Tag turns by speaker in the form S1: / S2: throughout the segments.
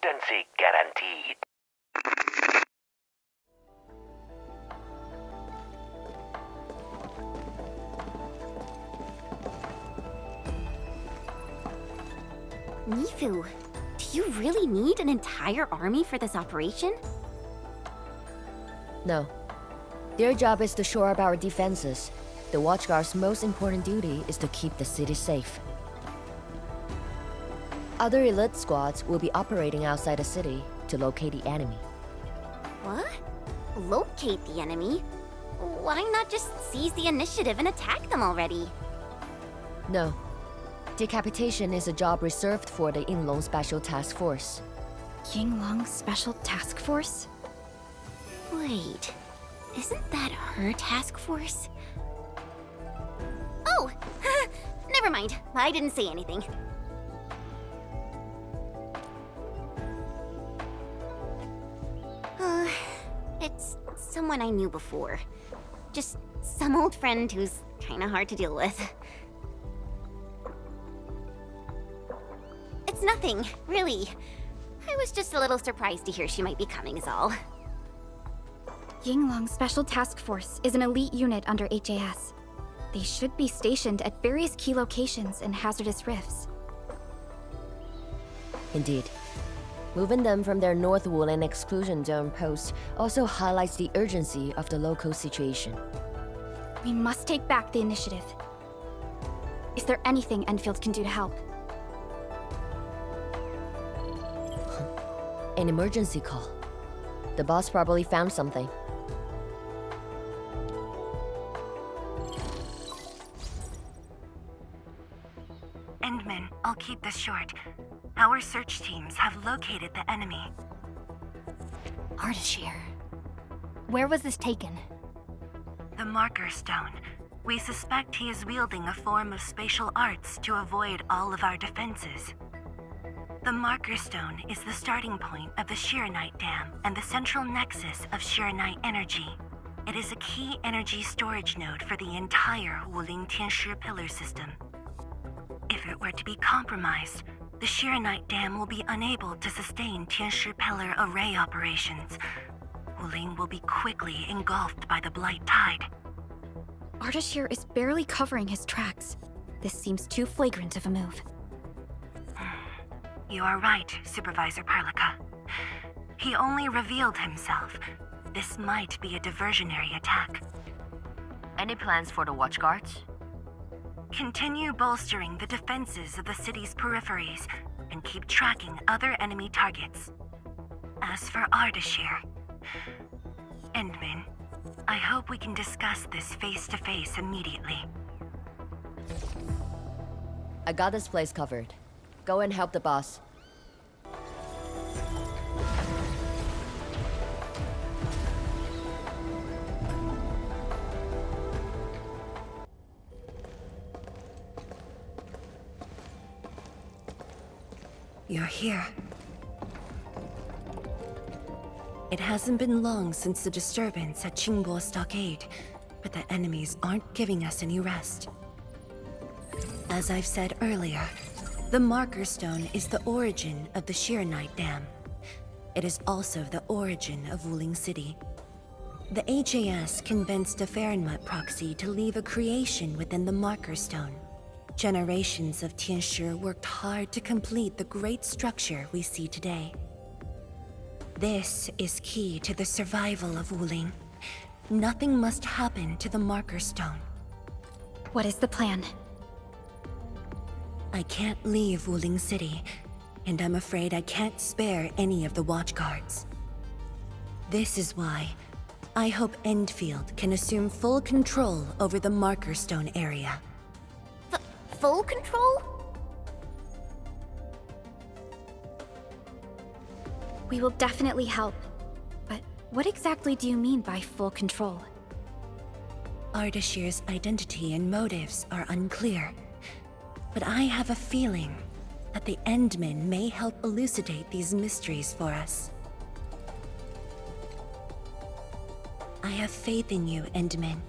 S1: potency guaranteed.
S2: Nifu, do you really need an entire army for this operation?
S3: No. Their job is to shore up our defenses. The Watchguard's most important duty is to keep the city safe. Other elite squads will be operating outside the city to locate the enemy.
S2: What? Locate the enemy? Why not just seize the initiative and attack them already?
S3: No. Decapitation is a job reserved for the Yinglong Special Task Force.
S4: Yinglong Special Task Force?
S2: Wait, isn't that her task force? Oh! Never mind, I didn't say anything. It's someone I knew before. Just some old friend who's kinda hard to deal with. It's nothing, really. I was just a little surprised to hear she might be coming is all.
S4: Yinglong Special Task Force is an elite unit under HAS. They should be stationed at various key locations in hazardous rifts.
S3: Indeed. Moving them from their North Woolen exclusion zone post also highlights the urgency of the local situation.
S4: We must take back the initiative. Is there anything Endfield can do to help?
S3: An emergency call. The boss probably found something.
S5: Endmin, I'll keep this short. Our search teams have located the enemy.
S4: Ardashir. Where was this taken?
S5: The Marker Stone. We suspect he is wielding a form of spatial arts to avoid all of our defenses. The Marker Stone is the starting point of the Shiranite Dam and the central nexus of Shiranite energy. It is a key energy storage node for the entire Wuling Tianshi pillar system. If it were to be compromised, the Shiranite Dam will be unable to sustain Tianshi pillar array operations. Wuling will be quickly engulfed by the Blight Tide.
S4: Ardashir is barely covering his tracks. This seems too flagrant of a move.
S5: You are right, Supervisor Perlica. He only revealed himself. This might be a diversionary attack.
S3: Any plans for the Watchguards?
S5: Continue bolstering the defenses of the city's peripheries and keep tracking other enemy targets. As for Ardashir, Endmin, I hope we can discuss this face-to-face immediately.
S3: I got this place covered. Go and help the boss.
S5: You're here. It hasn't been long since the disturbance at Qingbo Stockade, but the enemies aren't giving us any rest. As I've said earlier, the Marker Stone is the origin of the Shiranite Dam. It is also the origin of Wuling City. The HAS convinced a Fahrenheit proxy to leave a creation within the Marker Stone. Generations of Tianshi worked hard to complete the great structure we see today. This is key to the survival of Wuling. Nothing must happen to the Marker Stone.
S4: What is the plan?
S5: I can't leave Wuling City, and I'm afraid I can't spare any of the Watchguards. This is why I hope Endfield can assume full control over the Marker Stone area.
S2: Full control?
S4: We will definitely help. But what exactly do you mean by full control?
S5: Ardashir's identity and motives are unclear, but I have a feeling that the Endmen may help elucidate these mysteries for us. I have faith in you, Endmin.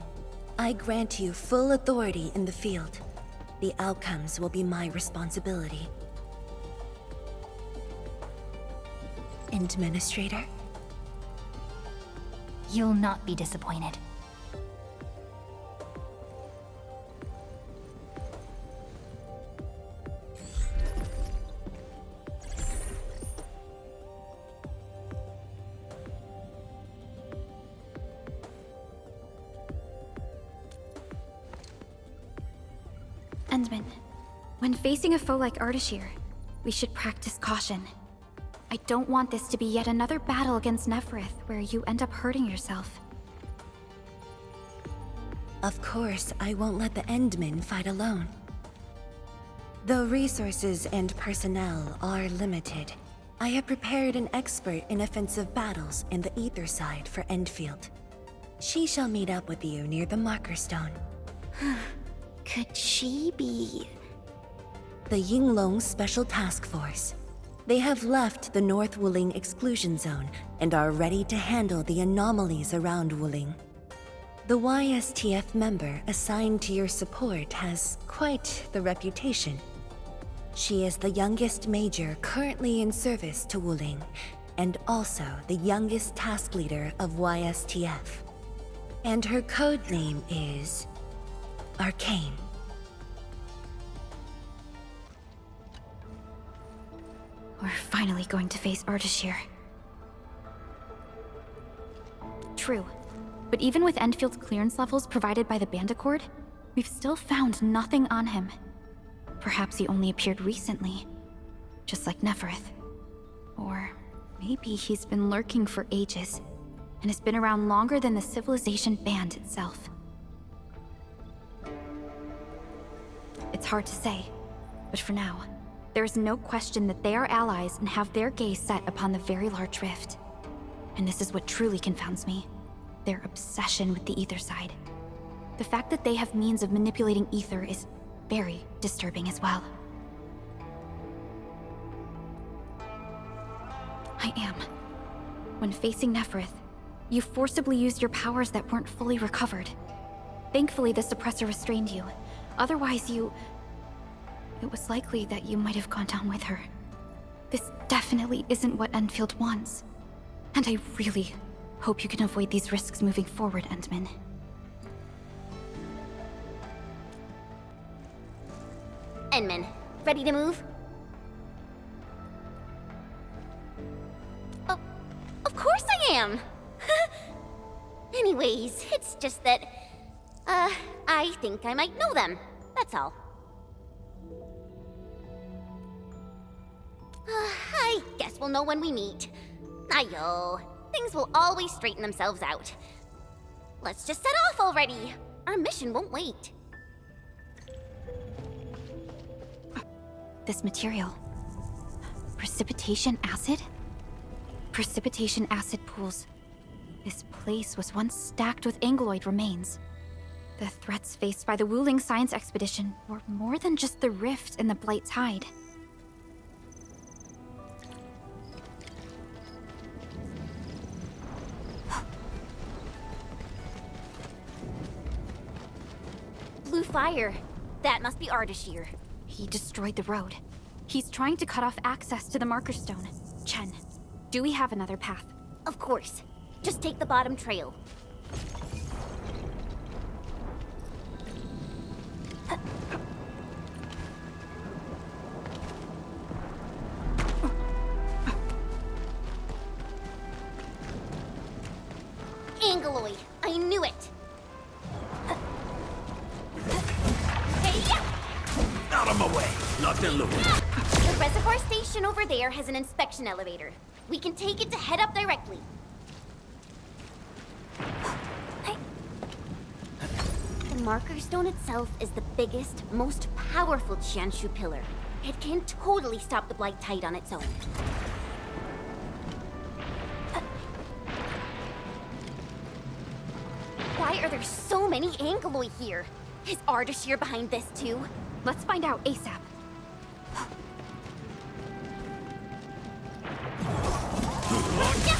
S5: I grant you full authority in the field. The outcomes will be my responsibility. Endministrator?
S1: You'll not be disappointed.
S4: Endmin, when facing a foe like Ardashir, we should practice caution. I don't want this to be yet another battle against Neferith where you end up hurting yourself.
S5: Of course, I won't let the Endmen fight alone. Though resources and personnel are limited, I have prepared an expert in offensive battles in the Ether side for Endfield. She shall meet up with you near the Marker Stone.
S2: Could she be...
S5: The Yinglong Special Task Force. They have left the North Wuling exclusion zone and are ready to handle the anomalies around Wuling. The YSTF member assigned to your support has quite the reputation. She is the youngest major currently in service to Wuling, and also the youngest task leader of YSTF. And her code name is... Arcane.
S4: We're finally going to face Ardashir. True, but even with Endfield's clearance levels provided by the Bandicord, we've still found nothing on him. Perhaps he only appeared recently, just like Neferith. Or maybe he's been lurking for ages, and has been around longer than the civilization band itself. It's hard to say, but for now, there is no question that they are allies and have their gaze set upon the very large rift. And this is what truly confounds me. Their obsession with the ether side. The fact that they have means of manipulating ether is very disturbing as well. I am. When facing Neferith, you forcibly used your powers that weren't fully recovered. Thankfully, the suppressor restrained you. Otherwise, it was likely that you might have gone down with her. This definitely isn't what Endfield wants. And I really hope you can avoid these risks moving forward, Endmin.
S2: Endmin, ready to move? Oh, of course I am! Anyways, it's just that, I think I might know them. That's all. I guess we'll know when we meet. Ayo, things will always straighten themselves out. Let's just set off already. Our mission won't wait.
S4: This material. Precipitation acid? Precipitation acid pools. This place was once stacked with Angeloid remains. The threats faced by the Wuling Science Expedition were more than just the rift and the Blight's hide.
S2: Blue fire. That must be Ardashir.
S4: He destroyed the road. He's trying to cut off access to the Marker Stone. Chen, do we have another path?
S2: Of course. Just take the bottom trail. Angeloid. I knew it.
S6: Out of my way. Locked and loaded.
S2: The reservoir station over there has an inspection elevator. We can take it to head up directly. The Marker Stone itself is the biggest, most powerful Qianshu pillar. It can totally stop the Blight Tide on its own. Why are there so many Angeloid here? Is Ardashir behind this too?
S4: Let's find out ASAP.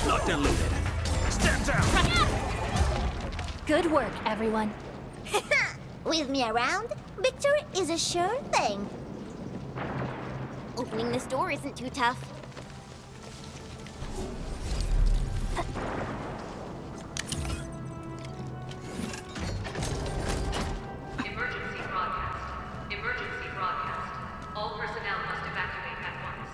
S6: Locked and loaded. Stand down.
S1: Good work, everyone.
S2: With me around, victory is a sure thing. Opening this door isn't too tough.
S7: Emergency broadcast. Emergency broadcast. All personnel must evacuate at once.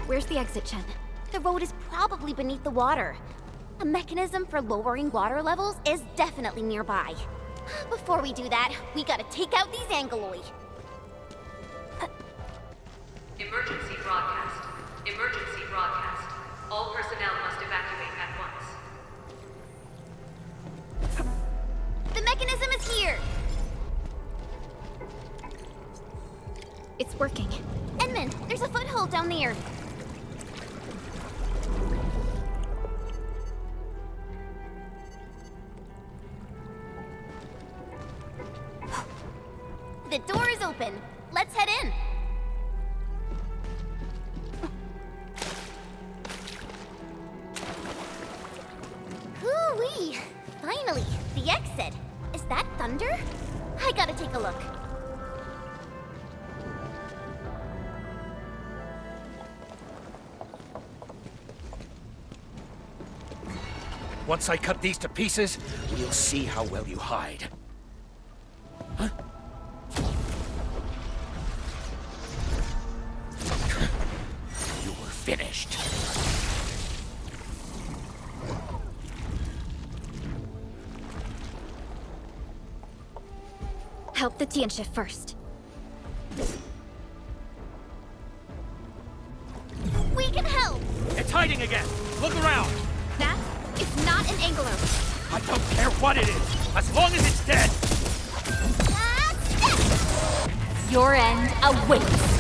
S4: Where's the exit, Chen?
S2: The road is probably beneath the water. A mechanism for lowering water levels is definitely nearby. Before we do that, we gotta take out these Angeloi.
S7: Emergency broadcast. Emergency broadcast. All personnel must evacuate at once.
S2: The mechanism is here!
S4: It's working.
S2: Endmin, there's a foothold down there. The door is open. Let's head in. Hoo-wee! Finally, the exit. Is that thunder? I gotta take a look.
S6: Once I cut these to pieces, we'll see how well you hide. Huh? You're finished.
S4: Help the Tianxia first.
S2: We can help!
S6: It's hiding again! Look around!
S4: That is not an angler.
S6: I don't care what it is, as long as it's dead!
S1: Your end awaits.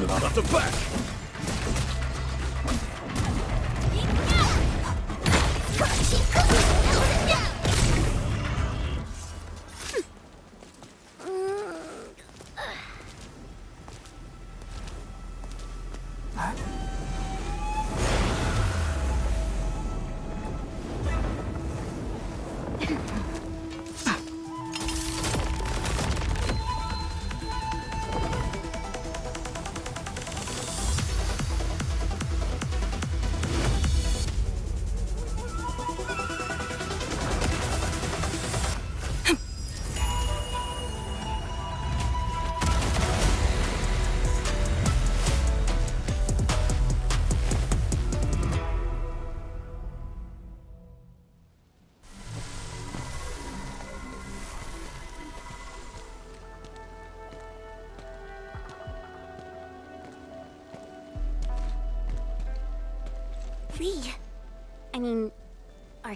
S6: Not at the back!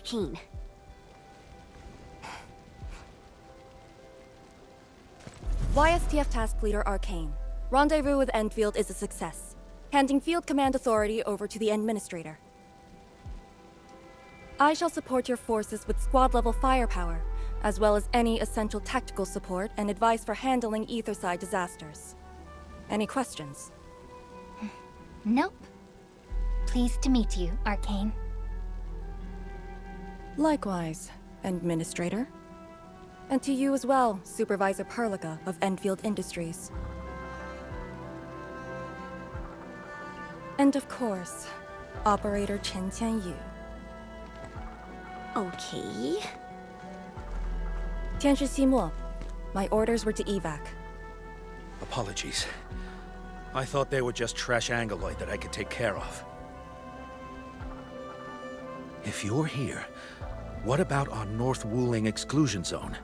S2: Arcane.
S8: YSTF Task Leader Arcane. Rendezvous with Endfield is a success. Handing field command authority over to the Endministrator. I shall support your forces with squad-level firepower, as well as any essential tactical support and advice for handling Etherside disasters. Any questions?
S1: Nope. Pleased to meet you, Arcane.
S8: Likewise, Endministrator. And to you as well, Supervisor Perlica of Endfield Industries. And of course, Operator Chen Qianyu.
S2: Okay.
S8: Tianshi Ximo, my orders were to evac.
S6: Apologies. I thought they were just trash Angeloid that I could take care of. If you're here, what about our North Wuling exclusion zone?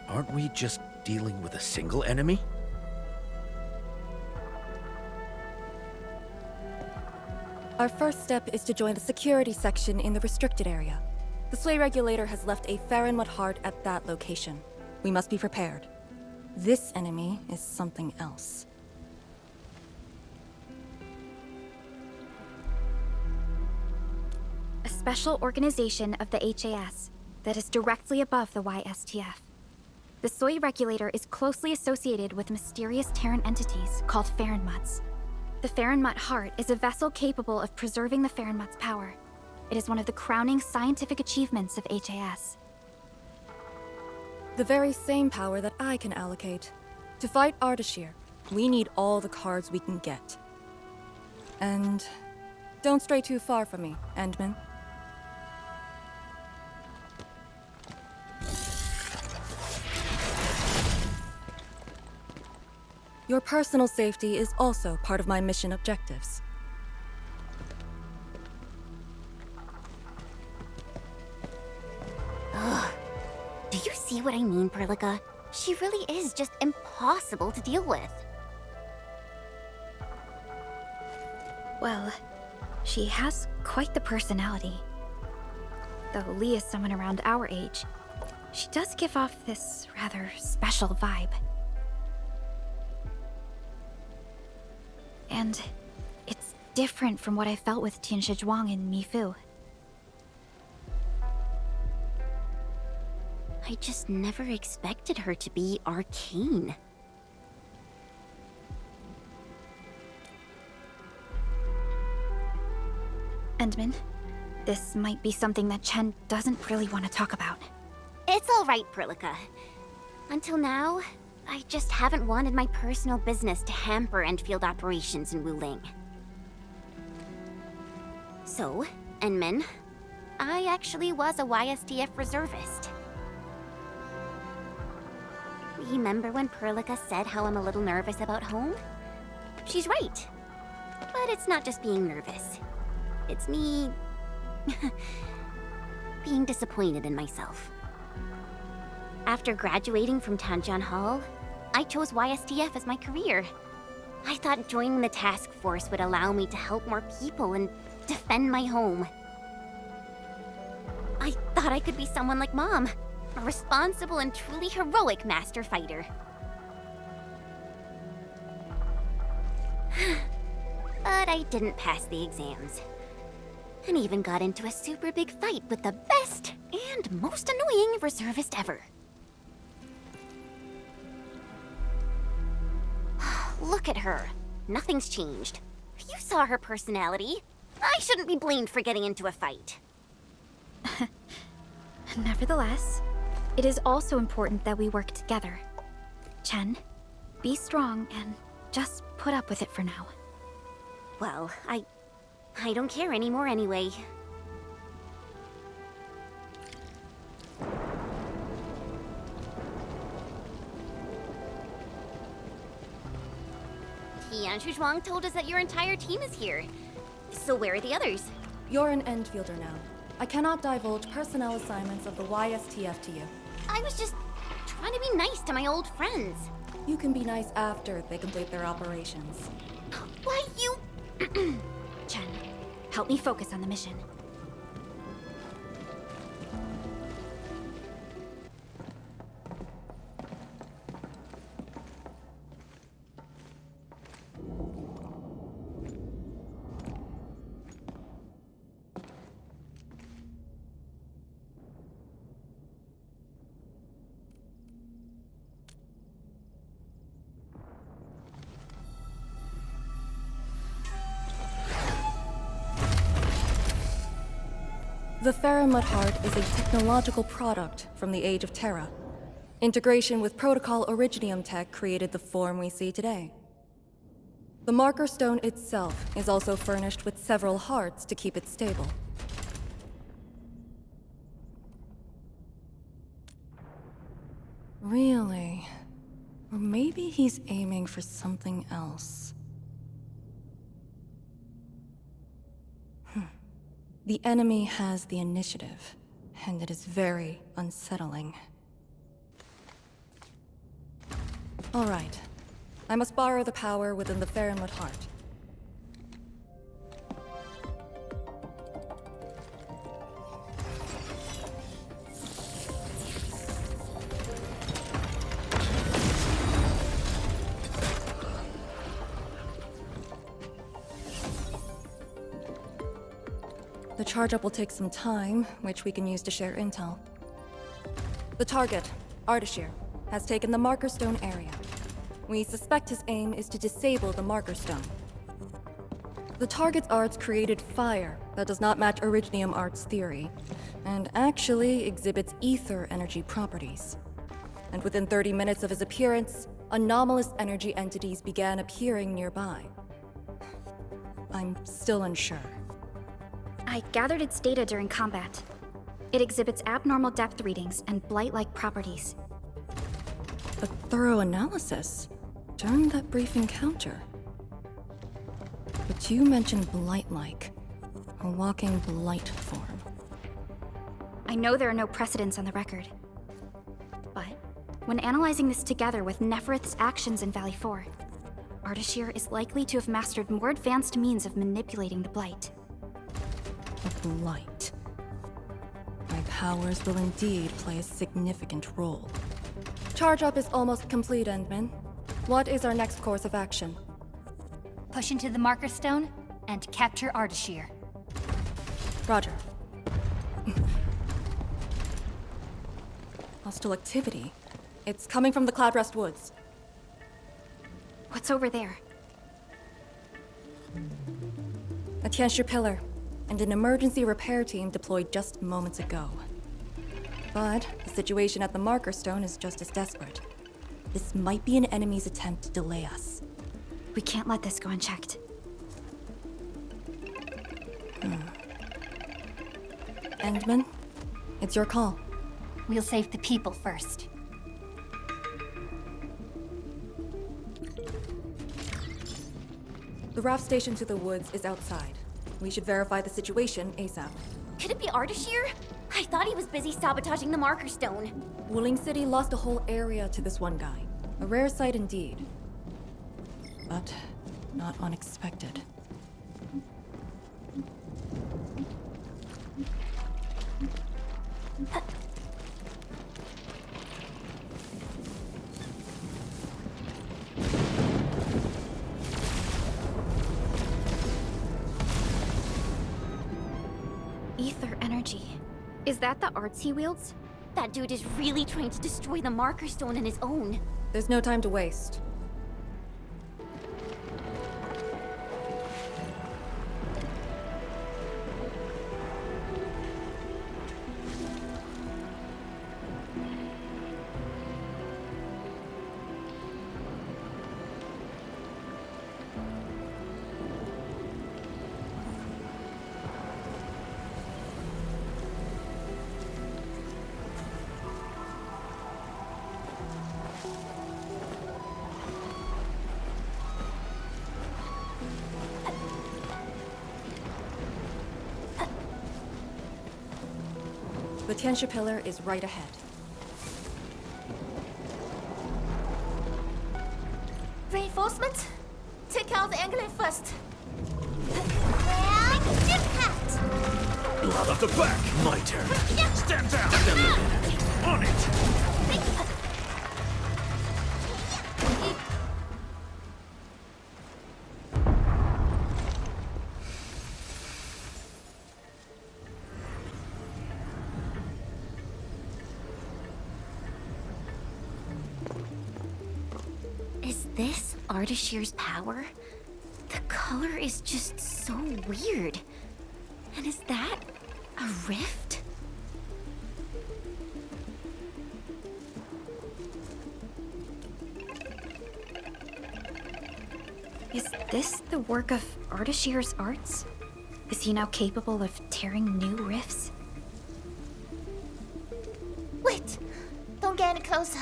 S6: Aren't we just dealing with a single enemy?
S8: Our first step is to join the security section in the restricted area. The Sway Regulator has left a Farinmut heart at that location. We must be prepared. This enemy is something else.
S4: A special organization of the HAS that is directly above the YSTF. The Soy Regulator is closely associated with mysterious Terran entities called Farinmuts. The Farinmut Heart is a vessel capable of preserving the Farinmut's power. It is one of the crowning scientific achievements of HAS.
S8: The very same power that I can allocate. To fight Ardashir, we need all the cards we can get. And don't stray too far from me, Endmin. Your personal safety is also part of my mission objectives.
S2: Do you see what I mean, Perlica? She really is just impossible to deal with.
S4: Well, she has quite the personality. Though Lee is someone around our age, she does give off this rather special vibe. And it's different from what I felt with Tianshi Zhuang and Mi Fu.
S2: I just never expected her to be arcane.
S4: Endmin, this might be something that Chen doesn't really want to talk about.
S2: It's all right, Perlica. Until now, I just haven't wanted my personal business to hamper Endfield operations in Wuling. So, Endmin, I actually was a YSDF reservist. Remember when Perlica said how I'm a little nervous about home? She's right. But it's not just being nervous. It's me... being disappointed in myself. After graduating from Tanjian Hall, I chose YSDF as my career. I thought joining the task force would allow me to help more people and defend my home. I thought I could be someone like Mom, a responsible and truly heroic master fighter. But I didn't pass the exams. And even got into a super big fight with the best and most annoying reservist ever. Look at her. Nothing's changed. You saw her personality. I shouldn't be blamed for getting into a fight.
S4: Nevertheless, it is also important that we work together. Chen, be strong and just put up with it for now.
S2: Well, I don't care anymore anyway. Tianshi Zhuang told us that your entire team is here. So where are the others?
S8: You're an Endfielder now. I cannot divulge personnel assignments of the YSTF to you.
S2: I was just trying to be nice to my old friends.
S8: You can be nice after they complete their operations.
S2: Why, you...
S4: Chen, help me focus on the mission.
S8: The Faramud Heart is a technological product from the Age of Terra. Integration with Protocol Originium tech created the form we see today. The Marker Stone itself is also furnished with several hearts to keep it stable. Really? Or maybe he's aiming for something else. The enemy has the initiative, and it is very unsettling. All right. I must borrow the power within the Faramud Heart. The charge-up will take some time, which we can use to share intel. The target, Ardashir, has taken the Marker Stone area. We suspect his aim is to disable the Marker Stone. The target's arts created fire that does not match Originium art's theory, and actually exhibits ether energy properties. And within 30 minutes of his appearance, anomalous energy entities began appearing nearby. I'm still unsure.
S4: I gathered its data during combat. It exhibits abnormal depth readings and blight-like properties.
S8: A thorough analysis during that brief encounter. But you mentioned blight-like, a walking blight form.
S4: I know there are no precedents on the record. But when analyzing this together with Neferith's actions in Valley 4, Ardashir is likely to have mastered more advanced means of manipulating the blight.
S8: A blight. My powers will indeed play a significant role. Charge up is almost complete, Endmin. What is our next course of action?
S1: Push into the marker stone and capture Ardashir.
S8: Roger. Hostile activity. It's coming from the Cloudrest Woods.
S4: What's over there?
S8: A Tianxia pillar, and an emergency repair team deployed just moments ago. But the situation at the marker stone is just as desperate. This might be an enemy's attempt to delay us.
S4: We can't let this go unchecked.
S8: Endmin, it's your call.
S1: We'll save the people first.
S8: The raft station to the woods is outside. We should verify the situation ASAP.
S2: Could it be Ardashir? I thought he was busy sabotaging the marker stone.
S8: Wuling City lost a whole area to this one guy. A rare sight indeed. But not unexpected.
S4: Ether energy. Is that the arts he wields?
S2: That dude is really trying to destroy the marker stone on his own.
S8: There's no time to waste. The Tianxia pillar is right ahead.
S2: Reinforcements? Take out the angler first.
S6: Blood at the back! My turn. Stand down! On it!
S2: Is this Ardashir's power? The color is just so weird. And is that a rift?
S4: Is this the work of Ardashir's arts? Is he now capable of tearing new rifts?
S2: Wait! Don't get any closer.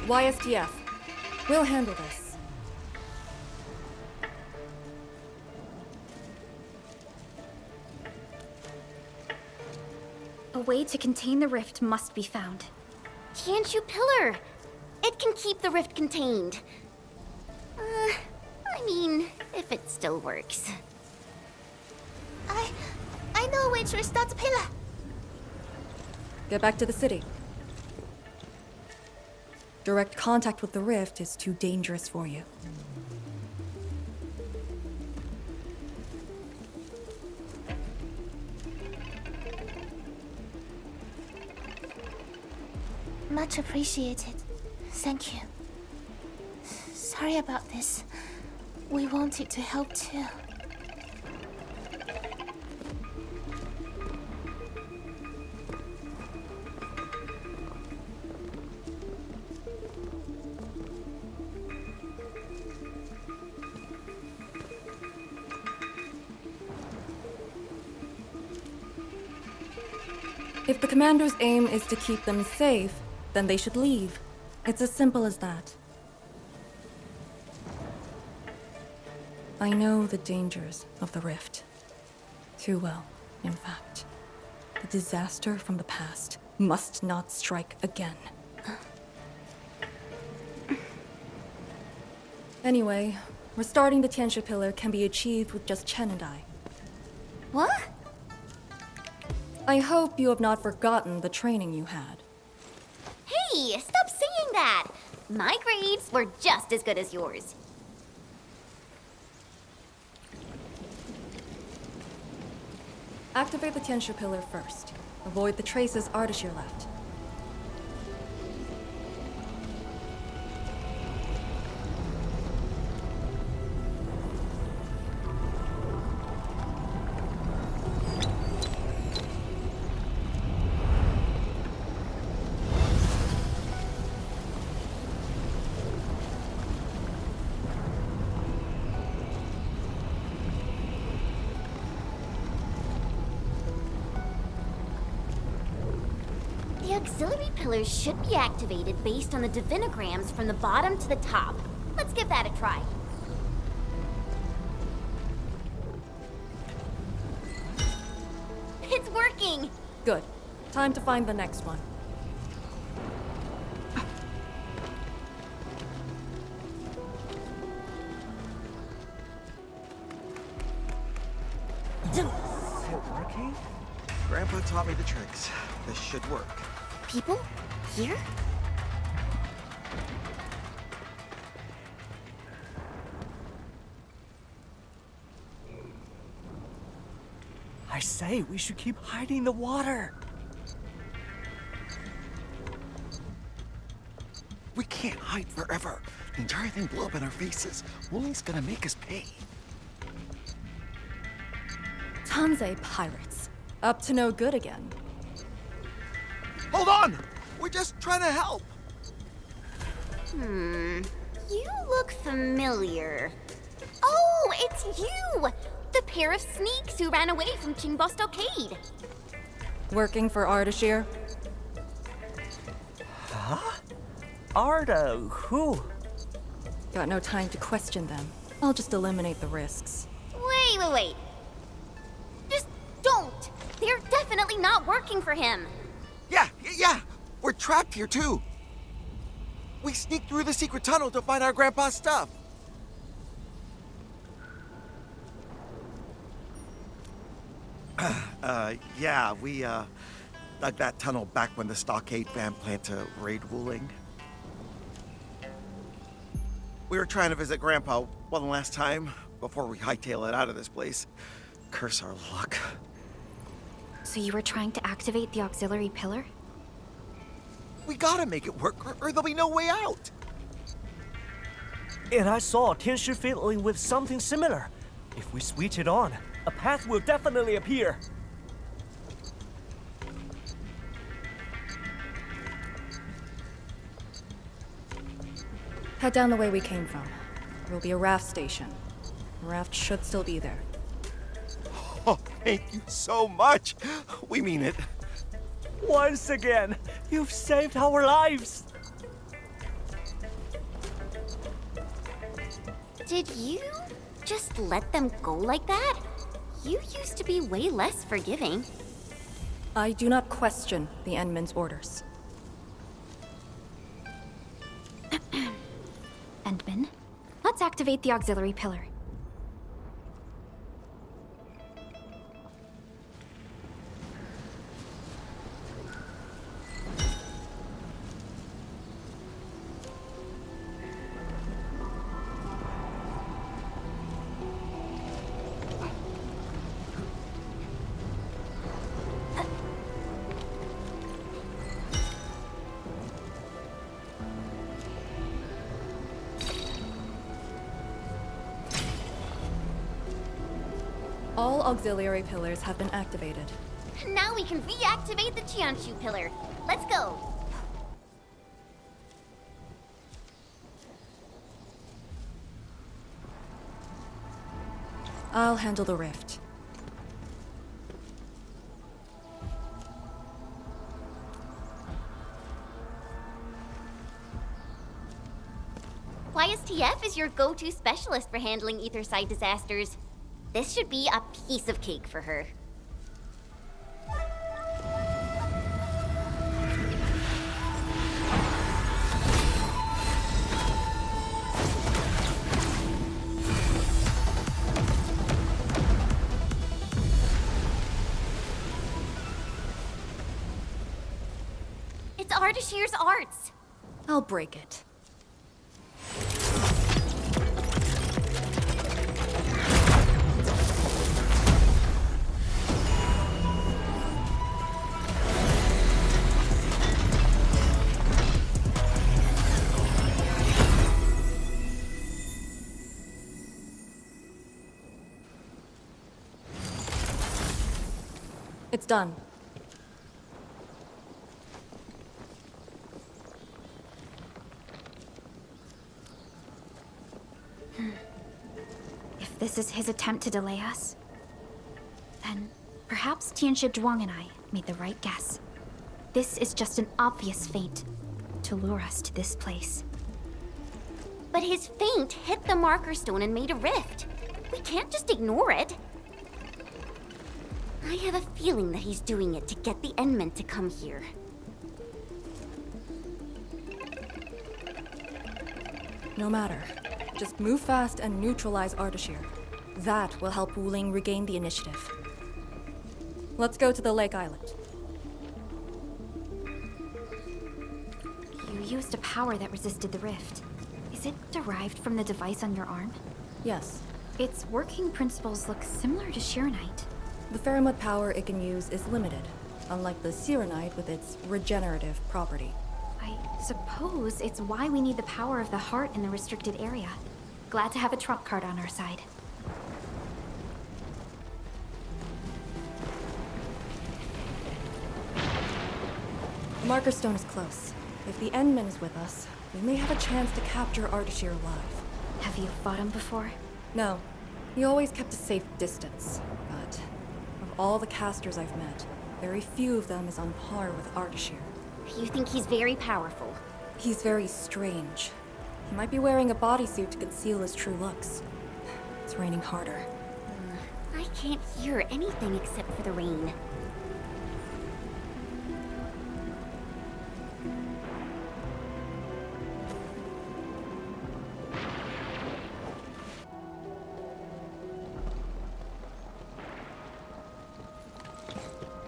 S8: YSTF. We'll handle this.
S4: A way to contain the rift must be found.
S2: Tianxia pillar! It can keep the rift contained. I mean, if it still works. I know a way to restart the pillar.
S8: Get back to the city. Direct contact with the rift is too dangerous for you.
S9: Much appreciated. Thank you. Sorry about this. We wanted to help too.
S8: If the commander's aim is to keep them safe, then they should leave. It's as simple as that. I know the dangers of the rift. Too well, in fact. The disaster from the past must not strike again. Anyway, restarting the Tianxia Pillar can be achieved with just Chen and I.
S2: What?
S8: I hope you have not forgotten the training you had.
S2: Hey, stop saying that! My grades were just as good as yours.
S8: Activate the Tianxia Pillar first. Avoid the traces Ardashir left.
S2: The auxiliary pillars should be activated based on the divinograms from the bottom to the top. Let's give that a try. It's working!
S8: Good. Time to find the next one.
S10: Is it working? Grandpa taught me the tricks. This should work.
S2: People? Here?
S11: I say, we should keep hiding in the water.
S10: We can't hide forever. The entire thing blew up in our faces. Wooling's gonna make us pay.
S8: Tanzai pirates. Up to no good again.
S10: Hold on! We're just trying to help.
S2: You look familiar. Oh, it's you! The pair of sneaks who ran away from Qingbo Stockade.
S8: Working for Ardashir?
S11: Huh? Arda, who?
S8: Got no time to question them. I'll just eliminate the risks.
S2: Wait. Just don't! They're definitely not working for him.
S10: Yeah! We're trapped here too. We sneaked through the secret tunnel to find our grandpa's stuff. Yeah, we dug that tunnel back when the Stockade fam planned to raid Wuling. We were trying to visit Grandpa one last time before we hightail it out of this place. Curse our luck.
S4: So you were trying to activate the auxiliary pillar?
S10: We gotta make it work, or there'll be no way out.
S11: And I saw Tianxia fiddling with something similar. If we switch it on, a path will definitely appear.
S8: Head down the way we came from. There will be a raft station. The raft should still be there.
S10: Oh, thank you so much. We mean it.
S11: Once again, you've saved our lives.
S2: Did you just let them go like that? You used to be way less forgiving.
S8: I do not question the Endmin's orders.
S4: Endmin, let's activate the auxiliary pillar.
S8: All auxiliary pillars have been activated.
S2: Now we can reactivate the Jianshu pillar. Let's go.
S8: I'll handle the rift.
S2: YSTF is your go-to specialist for handling Aetherside disasters. This should be a piece of cake for her. It's Ardashir's arts.
S8: I'll break it. It's done.
S4: If this is his attempt to delay us, then perhaps Tianshi Zhuang and I made the right guess. This is just an obvious feint to lure us to this place.
S2: But his feint hit the marker stone and made a rift. We can't just ignore it. I have a feeling that he's doing it to get the Endmen to come here.
S8: No matter. Just move fast and neutralize Ardashir. That will help Wuling regain the initiative. Let's go to the Lake Island.
S4: You used a power that resisted the rift. Is it derived from the device on your arm?
S8: Yes.
S4: Its working principles look similar to Shiranite.
S8: The Faramud power it can use is limited, unlike the Sirenite with its regenerative property.
S4: I suppose it's why we need the power of the heart in the restricted area. Glad to have a trump card on our side.
S8: The marker stone is close. If the Endmin is with us, we may have a chance to capture Ardashir alive.
S4: Have you fought him before?
S8: No. He always kept a safe distance, but of all the casters I've met, very few of them is on par with Ardashir.
S2: You think he's very powerful?
S8: He's very strange. He might be wearing a bodysuit to conceal his true looks. It's raining harder.
S2: I can't hear anything except for the rain.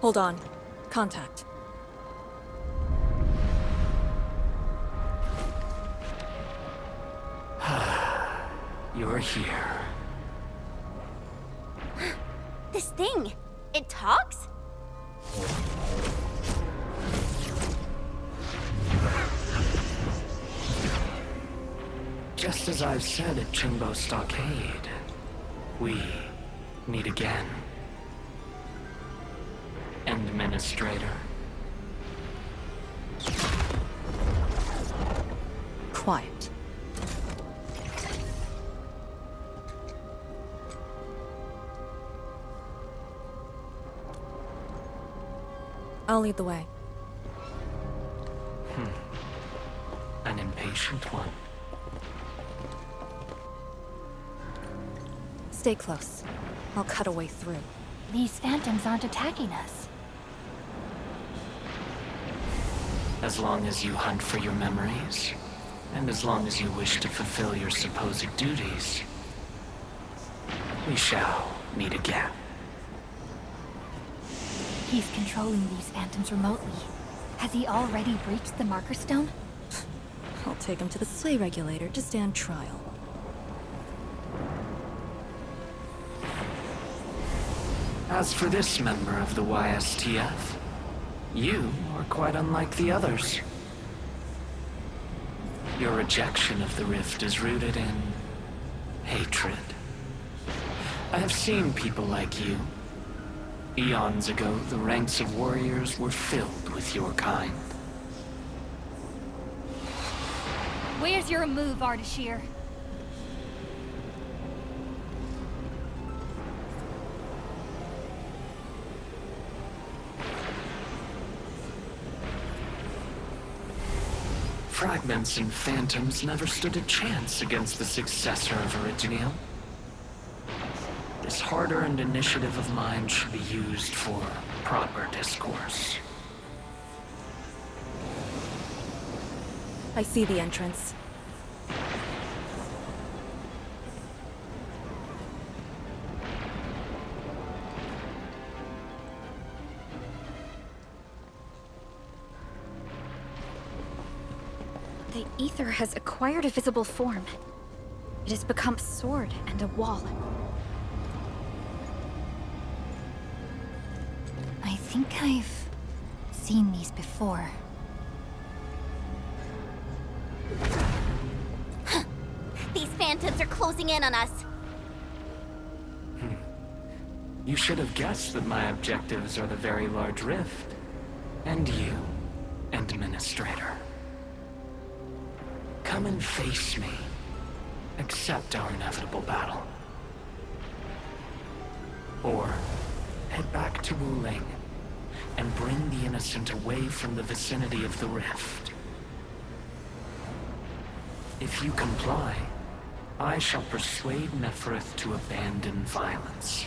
S8: Hold on. Contact.
S12: You're here.
S2: This thing, it talks?
S12: Just as I've said at Chingbo Stockade, we meet again. Endministrator.
S8: Quiet. I'll lead the way.
S12: An impatient one.
S8: Stay close. I'll cut a way through.
S1: These phantoms aren't attacking us.
S12: As long as you hunt for your memories, and as long as you wish to fulfill your supposed duties, we shall meet again.
S1: He's controlling these phantoms remotely. Has he already breached the marker stone?
S8: I'll take him to the Slay Regulator to stand trial.
S12: As for this member of the YSTF, you are quite unlike the others. Your rejection of the rift is rooted in hatred. I have seen people like you. Eons ago, the ranks of warriors were filled with your kind.
S1: Where's your move, Ardashir?
S12: Fragments and phantoms never stood a chance against the successor of Original. This hard-earned initiative of mine should be used for proper discourse.
S8: I see the entrance.
S4: The ether has acquired a visible form. It has become a sword and a wall.
S1: I think I've seen these before.
S2: These phantoms are closing in on us.
S12: You should have guessed that my objectives are the very large rift. And you, Endministrator. Come and face me. Accept our inevitable battle. Or head back to Wuling and bring the innocent away from the vicinity of the rift. If you comply, I shall persuade Nefereth to abandon violence.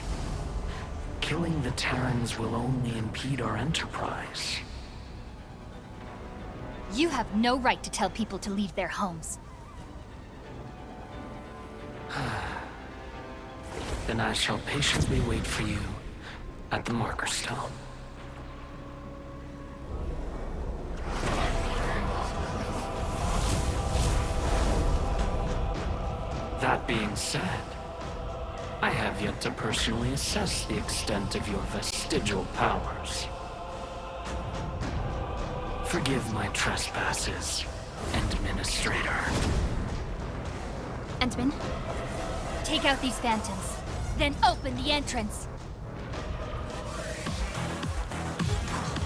S12: Killing the Terrans will only impede our enterprise.
S1: You have no right to tell people to leave their homes.
S12: Then I shall patiently wait for you at the marker stone. That being said, I have yet to personally assess the extent of your vestigial powers. Forgive my trespasses, Endministrator.
S4: Endmin?
S1: Take out these phantoms, then open the entrance.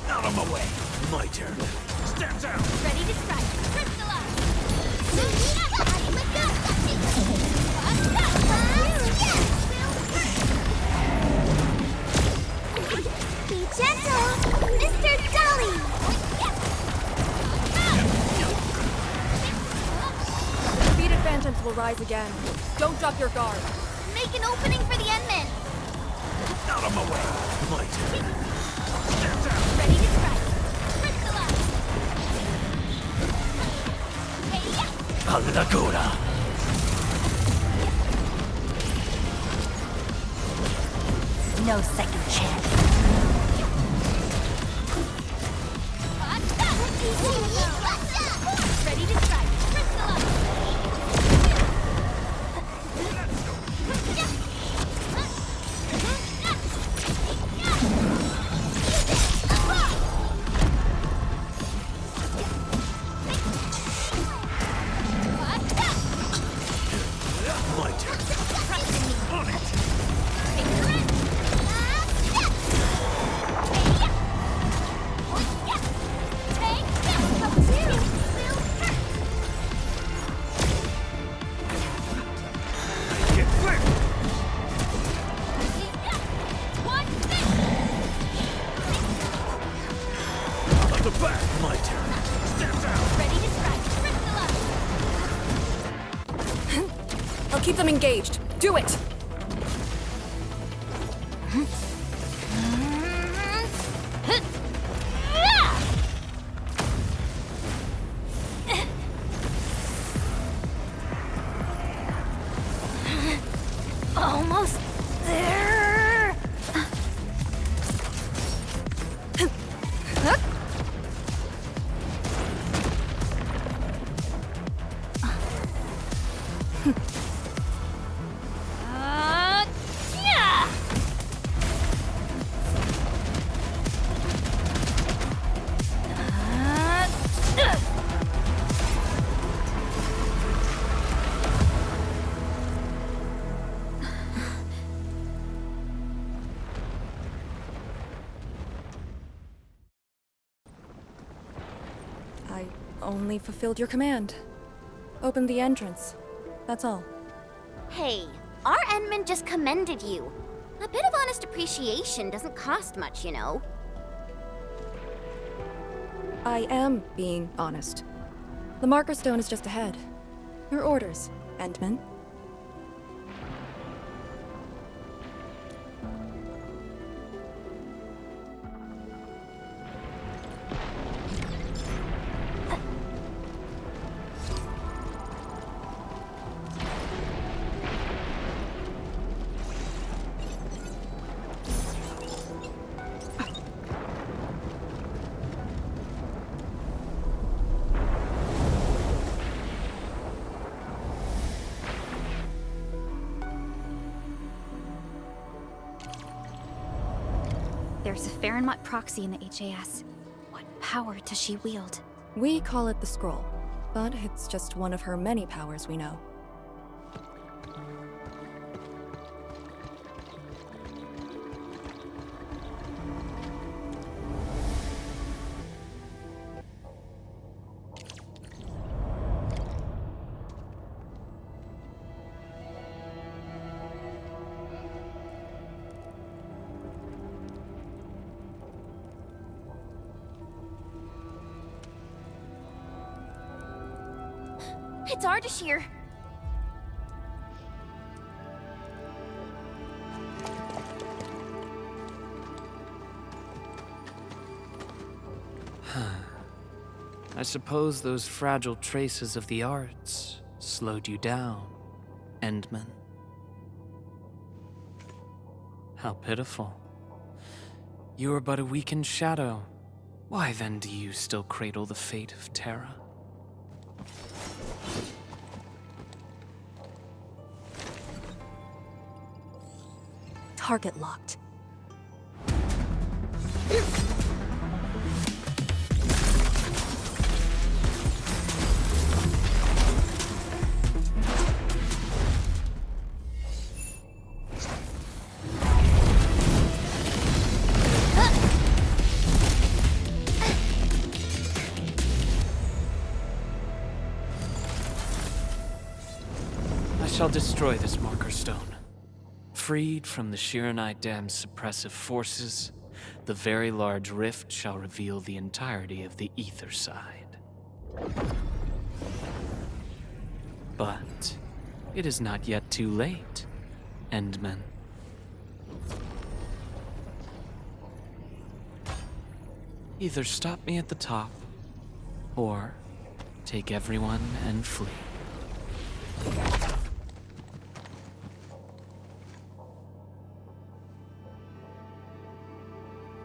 S6: Out of my way. My turn. Stand down.
S2: Ready to strike. Crystallize. Be gentle, Mr. Dolly.
S8: Defeated phantoms will rise again. Don't drop your guard.
S2: Make an opening for the Endmin.
S6: Out of my way. My turn. Stand down.
S2: Ready to strike. Crystallize.
S6: Allagora.
S1: No second chance.
S2: Ready to strike. Crystallize.
S6: My turn. On it. Get clear. At the back. My turn. Stand down.
S2: Ready to strike. Crystallize.
S8: I'll keep them engaged. Do it!
S1: Almost there.
S2: Yeah!
S8: only fulfilled your command. Opened the entrance. That's all.
S2: Hey, our Endmin just commended you. A bit of honest appreciation doesn't cost much, you know.
S8: I am being honest. The marker stone is just ahead. Your orders, Endmin.
S4: There's a Farenmut proxy in the HAS. What power does she wield?
S8: We call it the Scroll, but it's just one of her many powers we know.
S2: It's Ardashir.
S12: I suppose those fragile traces of the arts slowed you down, Endman. How pitiful. You are but a weakened shadow. Why then do you still cradle the fate of Terra?
S8: Target locked.
S12: I shall destroy this marker stone. Freed from the Shiranite Dam's suppressive forces, the very large rift shall reveal the entirety of the ether side. But it is not yet too late, Endman. Either stop me at the top, or take everyone and flee.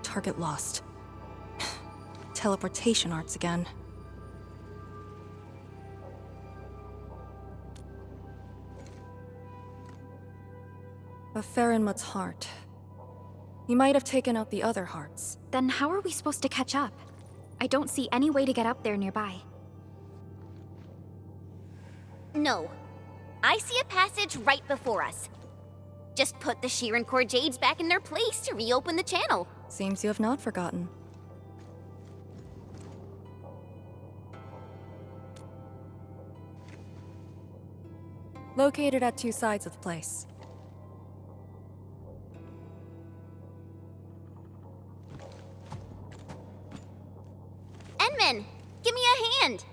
S8: Target lost. Teleportation arts again. A Farenmut's heart. You might have taken out the other hearts.
S4: Then how are we supposed to catch up? I don't see any way to get up there nearby.
S2: No. I see a passage right before us. Just put the Shiran Core Jades back in their place to reopen the channel.
S8: Seems you have not forgotten. Located at two sides of the place.
S2: Endmin, give me a hand.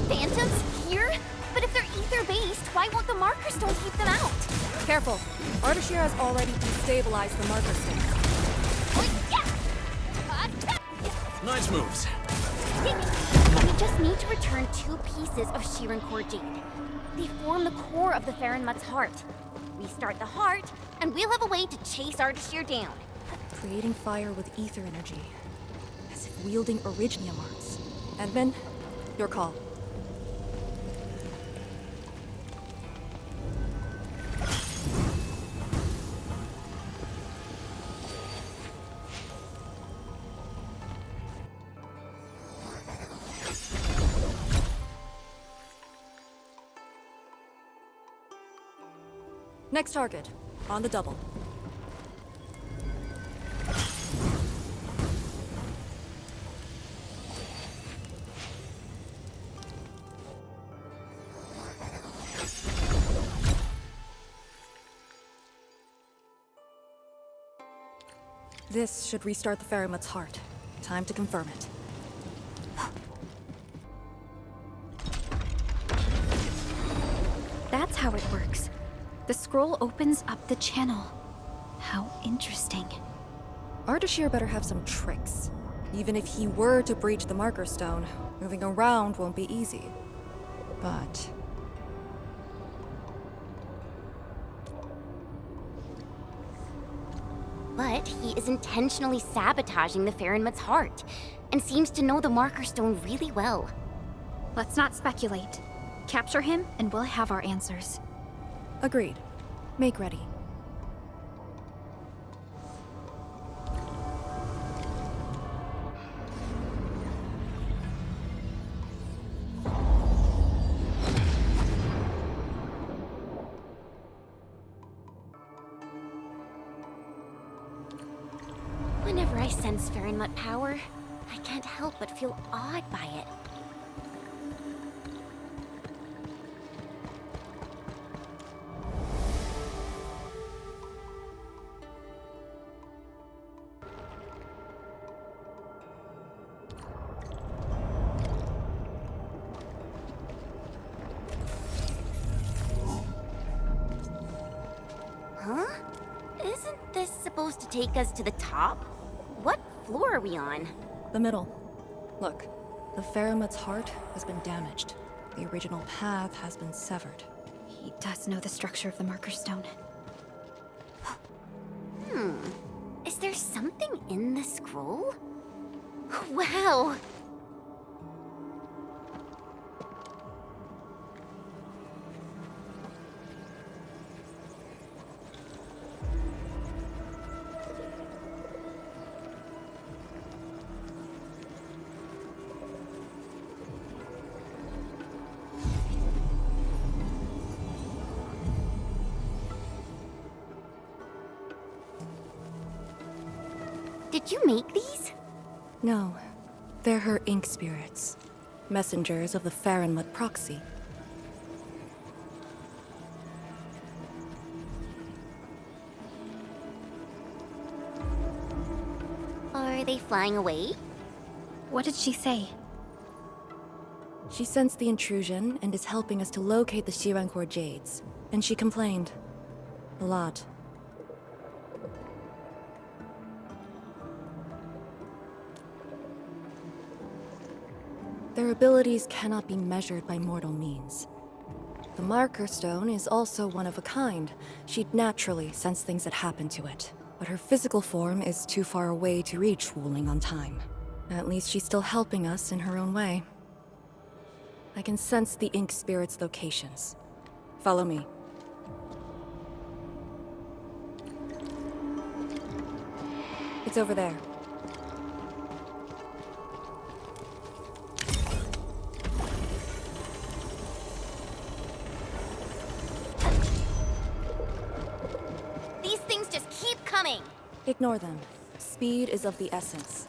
S2: Phantoms here? But if they're ether-based, why won't the marker stone keep them out?
S8: Careful. Ardashir has already destabilized the marker stone.
S6: Nice moves.
S2: We just need to return 2 pieces of Shiran Core Jade. They form the core of the Farenmut's heart. Restart the heart, and we'll have a way to chase Ardashir down.
S8: Creating fire with ether energy. As if wielding originium arts. Endmin, your call. Next target, on the double. This should restart the Ferryman's heart. Time to confirm it.
S4: That's how it works. The scroll opens up the channel. How interesting.
S8: Ardashir better have some tricks. Even if he were to breach the Marker Stone, moving around won't be easy. But...
S2: But he is intentionally sabotaging the Ferryman's heart, and seems to know the Marker Stone really well.
S4: Let's not speculate. Capture him, and we'll have our answers.
S8: Agreed. Make ready.
S2: Whenever I sense Ferryman power, I can't help but feel awed by it. Huh? Isn't this supposed to take us to the top? What floor are we on?
S8: The middle. Look, the Ferryman's heart has been damaged. The original path has been severed.
S4: He does know the structure of the Marker Stone.
S2: Is there something in the scroll? Wow! Did you make these?
S8: No, they're her ink spirits. Messengers of the Ferryman proxy.
S2: Are they flying away?
S4: What did she say?
S8: She sensed the intrusion and is helping us to locate the Shirankor Jades. And she complained. A lot. Their abilities cannot be measured by mortal means. The Marker Stone is also one of a kind. She'd naturally sense things that happen to it. But her physical form is too far away to reach Wuling on time. At least she's still helping us in her own way. I can sense the ink spirit's locations. Follow me. It's over there.
S2: These things just keep coming!
S8: Ignore them. Speed is of the essence.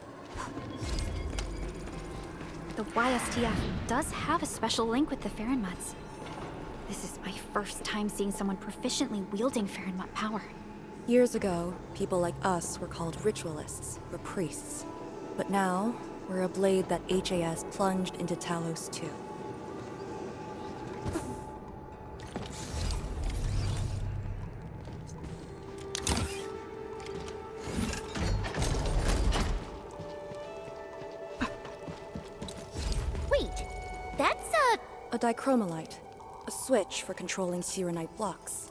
S4: The YSTF does have a special link with the Ferrymuts. This is my first time seeing someone proficiently wielding Ferrymut power.
S8: Years ago, people like us were called ritualists, or priests. But now, we're a blade that HAS plunged into Talos-II.
S2: Wait, that's
S8: a dichromalite, a switch for controlling Sirenite blocks.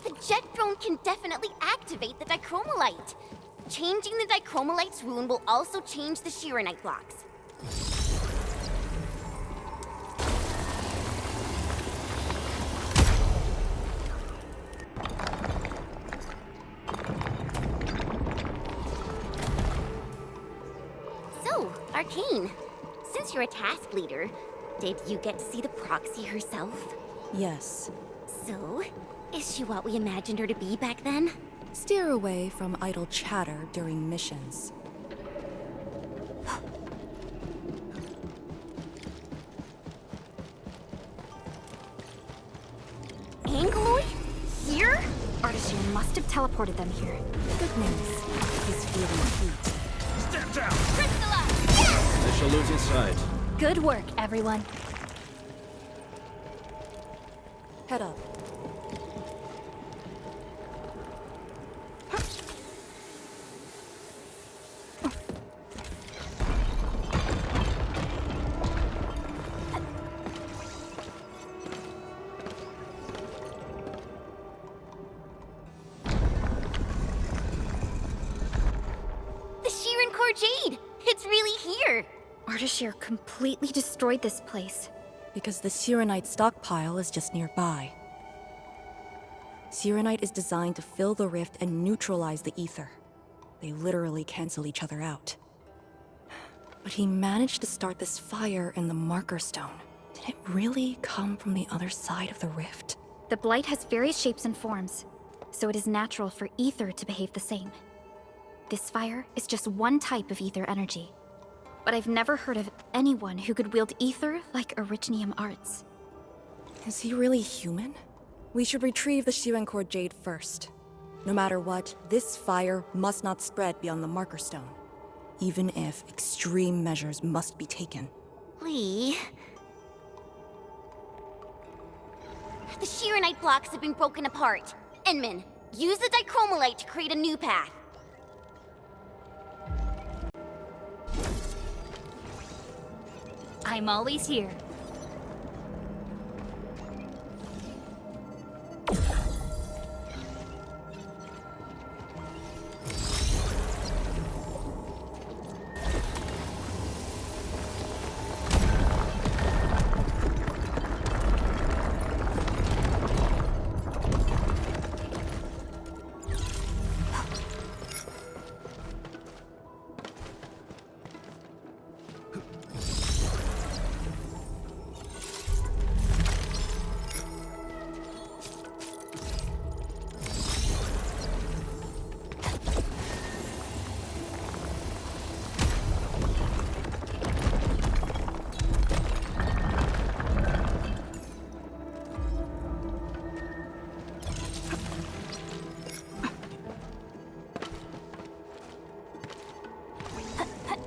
S2: The jet drone can definitely activate the dichromalite. Changing the dichromalite's rune will also change the Shirenite blocks. So, Arcane, since you're a task leader, did you get to see the proxy herself?
S8: Yes.
S2: So, is she what we imagined her to be back then?
S8: Steer away from idle chatter during missions.
S2: Angloid? Here?
S4: Ardashir must have teleported them here.
S8: Good news. He's feeling heat.
S6: Stand down!
S1: Crystalla!
S6: I shall lose his sight.
S1: Good work, everyone.
S8: Head up.
S2: Jade! It's really here!
S4: Ardashir completely destroyed this place.
S8: Because the Sirenite stockpile is just nearby. Sirenite is designed to fill the rift and neutralize the ether. They literally cancel each other out. But he managed to start this fire in the Marker Stone. Did it really come from the other side of the rift?
S4: The Blight has various shapes and forms, so it is natural for ether to behave the same. This fire is just one type of ether energy. But I've never heard of anyone who could wield ether like Originium Arts.
S8: Is he really human? We should retrieve the Shirencore Jade first. No matter what, this fire must not spread beyond the Marker Stone, even if extreme measures must be taken.
S2: Lee... The Shirenite blocks have been broken apart. Endmin, use the dichromolite to create a new path.
S1: I'm always here.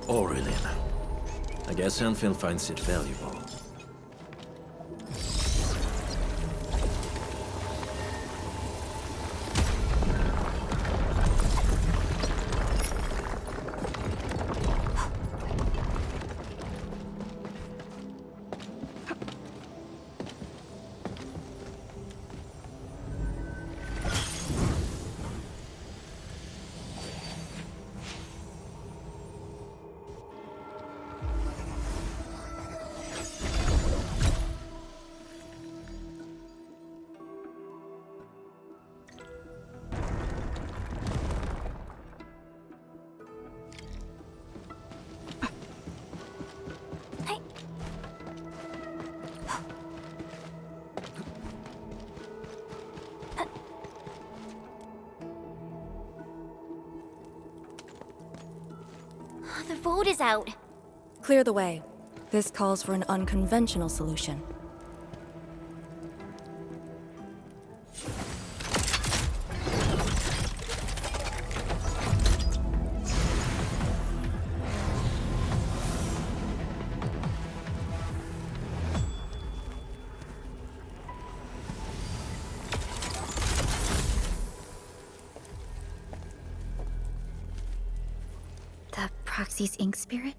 S13: Aurelin. I guess Enfield finds it valuable.
S2: The road is out.
S8: Clear the way. This calls for an unconventional solution.
S4: Proxy's ink spirit?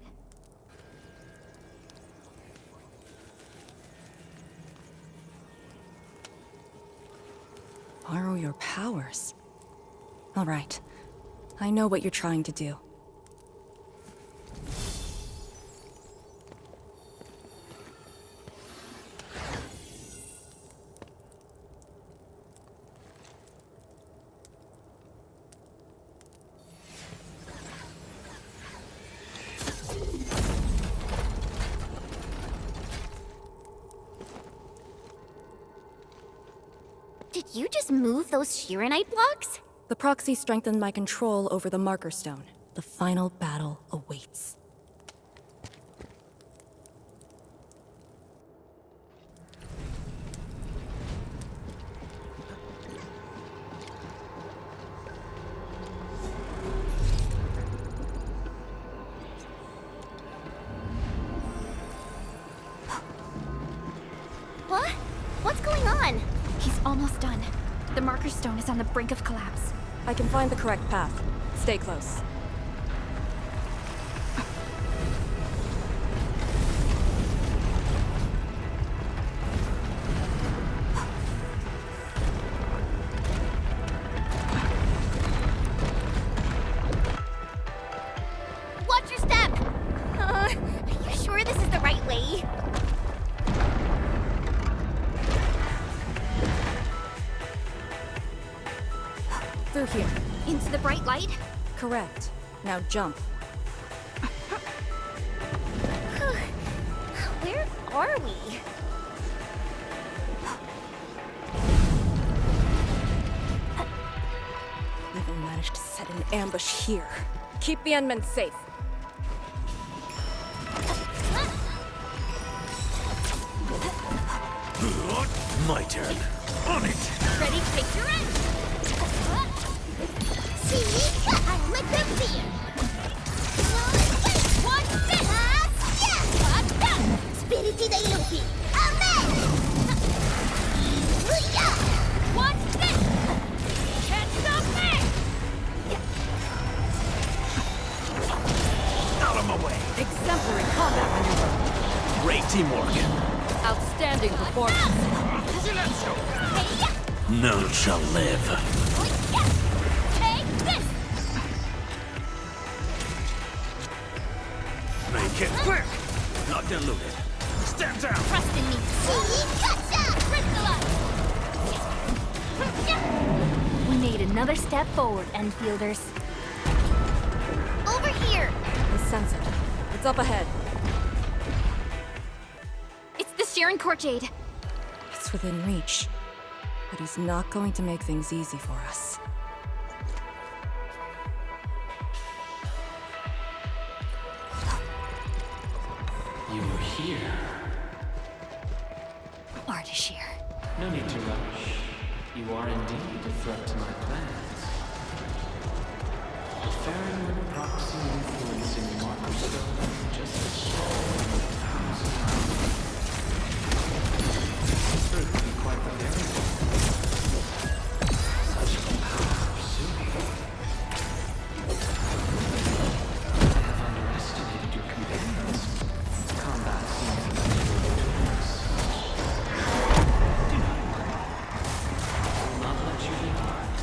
S8: Borrow your powers. All right. I know what you're trying to do.
S2: Did you just move those Shirenite blocks?
S8: The proxy strengthened my control over the Marker Stone. The final battle awaits.
S4: He's almost done. The marker stone is on the brink of collapse.
S8: I can find the correct path. Stay close.
S2: Watch your step! Are you sure this is the right way?
S8: Through here.
S4: Into the bright light?
S8: Correct. Now jump.
S2: Where are we?
S8: Even managed to set an ambush here. Keep the Endmen safe.
S6: My turn. On it!
S2: Ready to take your end! See? I like them fear! What's this? Yeah! Spiriti de Lupi! Amen! What's this? Can't stop me!
S6: Out of my way!
S14: Exemplary combat maneuver.
S6: Great teamwork.
S14: Outstanding performance.
S6: None shall live.
S2: Take this!
S6: Make it quick! Not diluted. Stand down!
S2: Trust in me. Gotcha! Crystallize!
S1: We made another step forward, Endfielders.
S2: Over here!
S8: I sense it. It's up ahead.
S4: It's the Sharon Core Jade.
S8: It's within reach. But he's not going to make things easy for us.
S12: You were here.
S1: Ardashir.
S12: No need to rush. You are indeed a threat to my plans. The Farron proxy influencing marker stone just as strong as 1,000 Truth be quite the variable. Such a power pursuing. I have underestimated your companions. Combat seems to be your tools. Do not worry. I will not let you be harmed.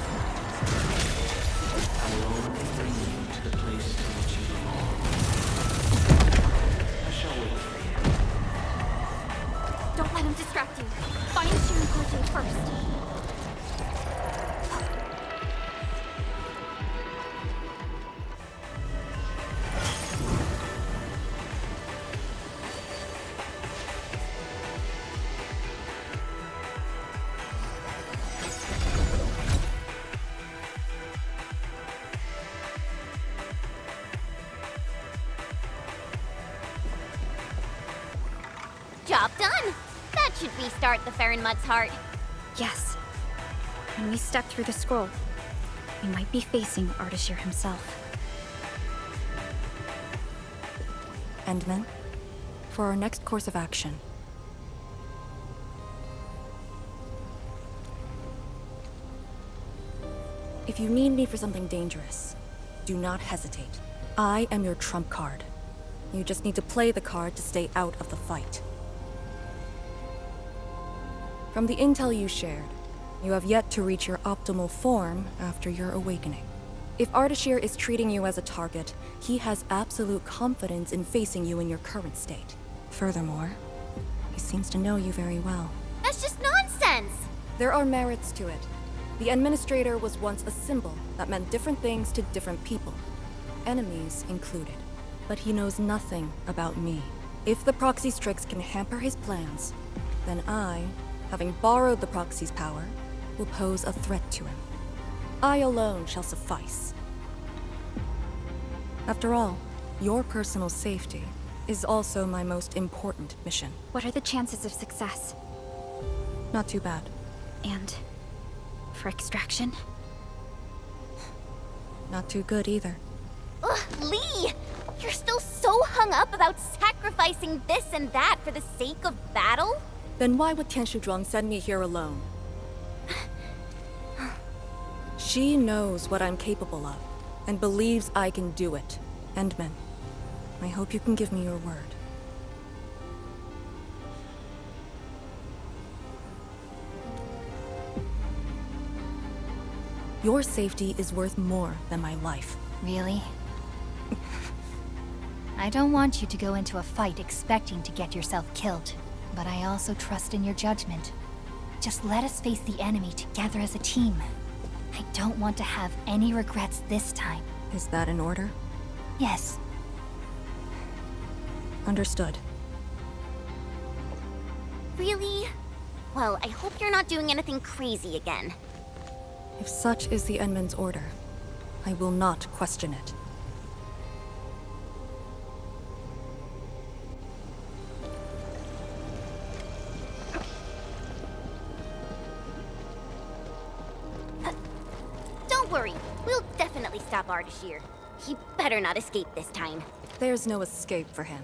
S12: I will only bring you to the place to which you belong. I shall wait for you.
S4: Don't let him distract you. Find Sharon Core Jade first.
S2: Job done! That should restart the Farron Mud's heart.
S4: Yes. When we step through the scroll, we might be facing Ardashir himself.
S8: Endmen, for our next course of action. If you need me for something dangerous, do not hesitate. I am your trump card. You just need to play the card to stay out of the fight. From the intel you shared, you have yet to reach your optimal form after your awakening. If Ardashir is treating you as a target, he has absolute confidence in facing you in your current state. Furthermore, he seems to know you very well.
S2: That's just nonsense!
S8: There are merits to it. The Endministrator was once a symbol that meant different things to different people, enemies included. But he knows nothing about me. If the proxy's tricks can hamper his plans, then I, having borrowed the proxy's power, will pose a threat to him. I alone shall suffice. After all, your personal safety is also my most important mission.
S4: What are the chances of success?
S8: Not too bad.
S4: And for extraction?
S8: Not too good either.
S2: Ugh, Lee! You're still so hung up about sacrificing this and that for the sake of battle?
S8: Then why would Tianshu Zhuang send me here alone? She knows what I'm capable of, and believes I can do it. Endmin, I hope you can give me your word. Your safety is worth more than my life.
S1: Really? I don't want you to go into a fight expecting to get yourself killed, but I also trust in your judgment. Just let us face the enemy together as a team. I don't want to have any regrets this time.
S8: Is that an order?
S1: Yes.
S8: Understood.
S2: Really? Well, I hope you're not doing anything crazy again.
S8: If such is the Endmin's order, I will not question it.
S2: Don't worry, we'll definitely stop Ardashir. He better not escape this time.
S8: There's no escape for him.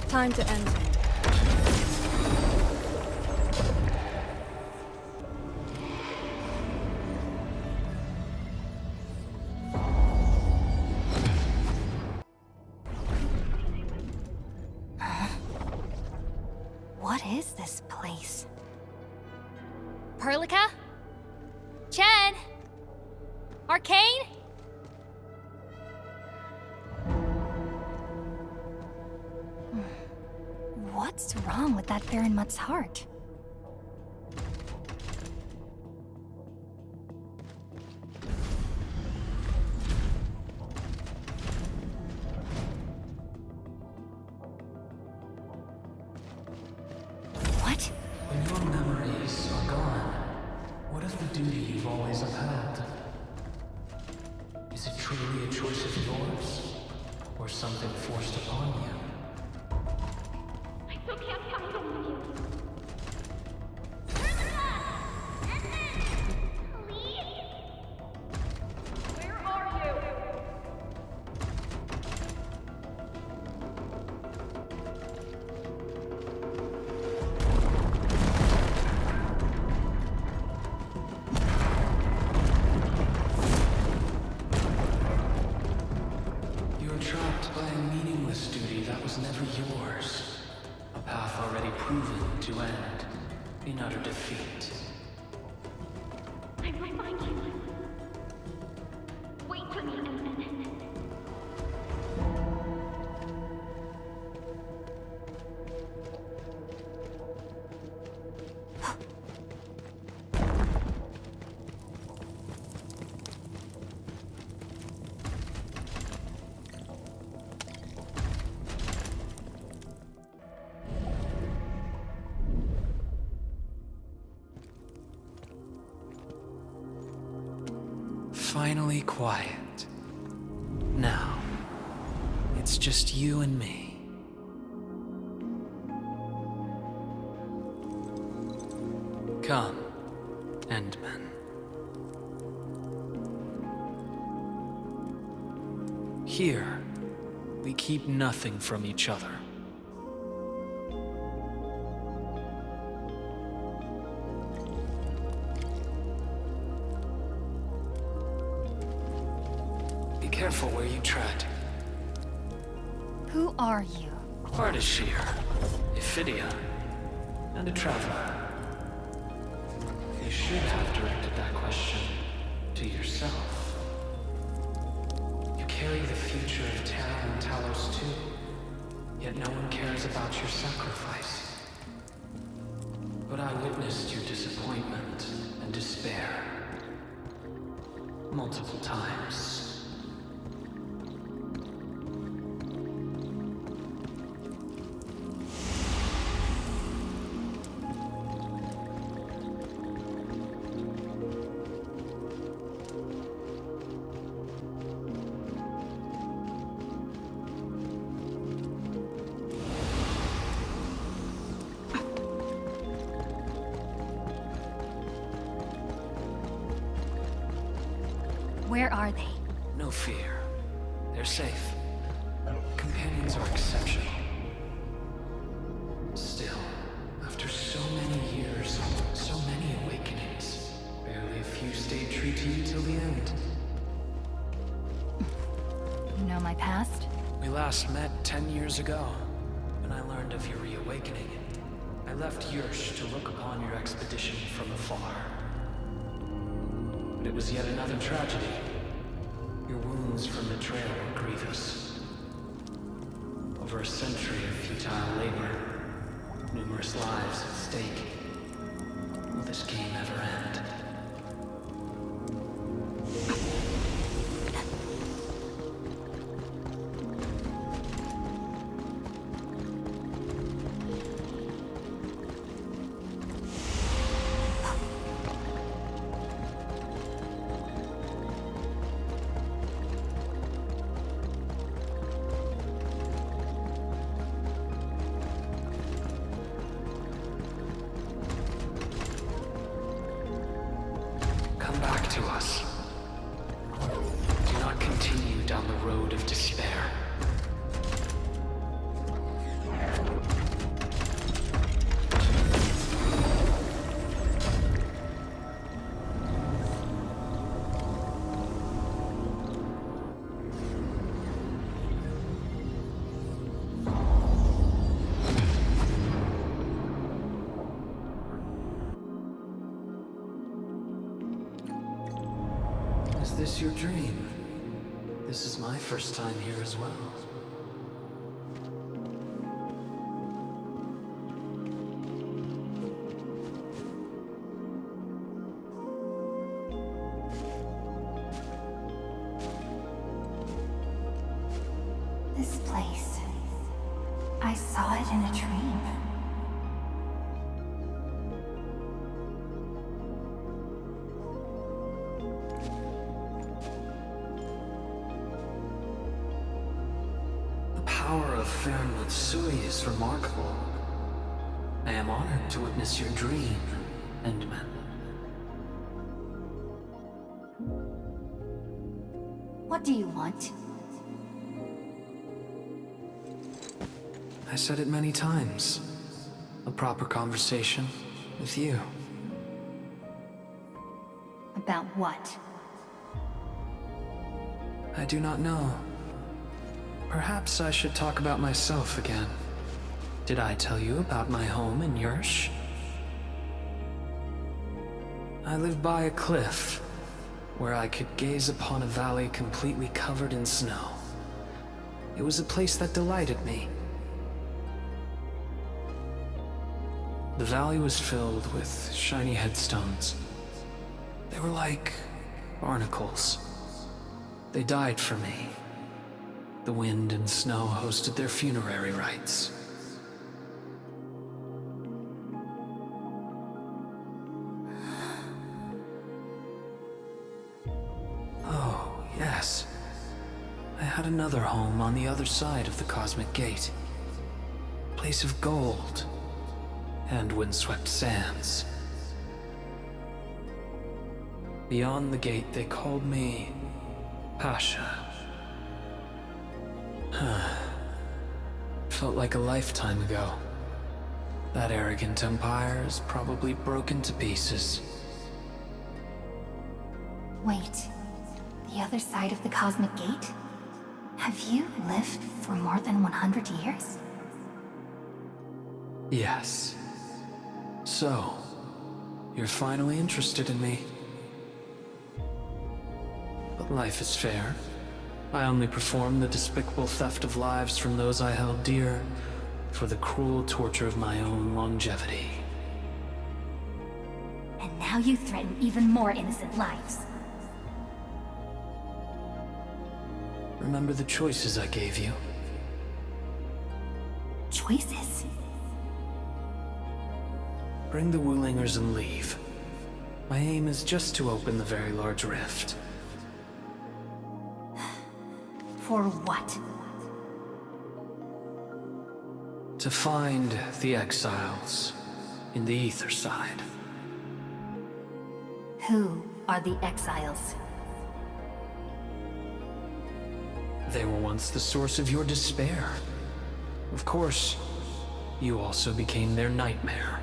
S8: Time to end him.
S1: What is this place? Perlica? Chen? Arcane? What's wrong with that Farinmutt's heart? What?
S12: When your memories are gone, what is the duty you've always upheld? Is it truly a choice of yours, or something forced upon you?
S7: I still can't find them with you. Where are you?
S12: You're trapped by a meaningless duty that was never yours. A path already proven to end in utter defeat.
S7: I will find you. Wait for me, Endmin.
S12: Finally quiet. Now, it's just you and me. Come, Endman. Here, we keep nothing from each other. Be careful where you tread.
S1: Who are you?
S12: Ardashir, Iphidia, and a traveler. You should have directed that question to yourself. You carry the future of Terra and Talos-II, yet no one cares about your sacrifice. But I witnessed your disappointment and despair multiple times.
S1: Where are they?
S12: No fear. They're safe. Companions are exceptional. Still, after So many years, so many awakenings. Barely a few stayed true to you till the end.
S1: You know my past?
S12: We last met 10 years ago, when I learned of your reawakening. I left Yursh to look upon your expedition from afar. But it was yet another tragedy. Your wounds from betrayal were grievous. Over a century of futile labor, numerous lives at stake. Will this game ever end? Come back to us. Do not continue down the road of despair. Is this your dream? This is my first time here as well.
S1: This place. I saw it in a dream.
S12: The power of Talos-II is remarkable. I am honored to witness your dream, Endman.
S1: What do you want?
S12: I said it many times. A proper conversation with you.
S1: About what?
S12: I do not know. Perhaps I should talk about myself again. Did I tell you about my home in Yursh? I lived by a cliff, where I could gaze upon a valley completely covered in snow. It was a place that delighted me. The valley was filled with shiny headstones. They were like barnacles. They died for me. The wind and snow hosted their funerary rites. Oh, yes. I had another home on the other side of the Cosmic Gate. A place of gold and windswept sands. Beyond the gate, they called me Pasha. Felt like a lifetime ago. That arrogant empire is probably broken to pieces.
S1: Wait, the other side of the Cosmic Gate? Have you lived for more than 100 years?
S12: Yes. So, you're finally interested in me. But life is fair. I only perform the despicable theft of lives from those I held dear for the cruel torture of my own longevity.
S1: And now you threaten even more innocent lives.
S12: Remember the choices I gave you?
S1: Choices?
S12: Bring the Wulingers and leave. My aim is just to open the very large rift.
S1: For what?
S12: To find the exiles in the Ether side.
S1: Who are the exiles?
S12: They were once the source of your despair. Of course, you also became their nightmare.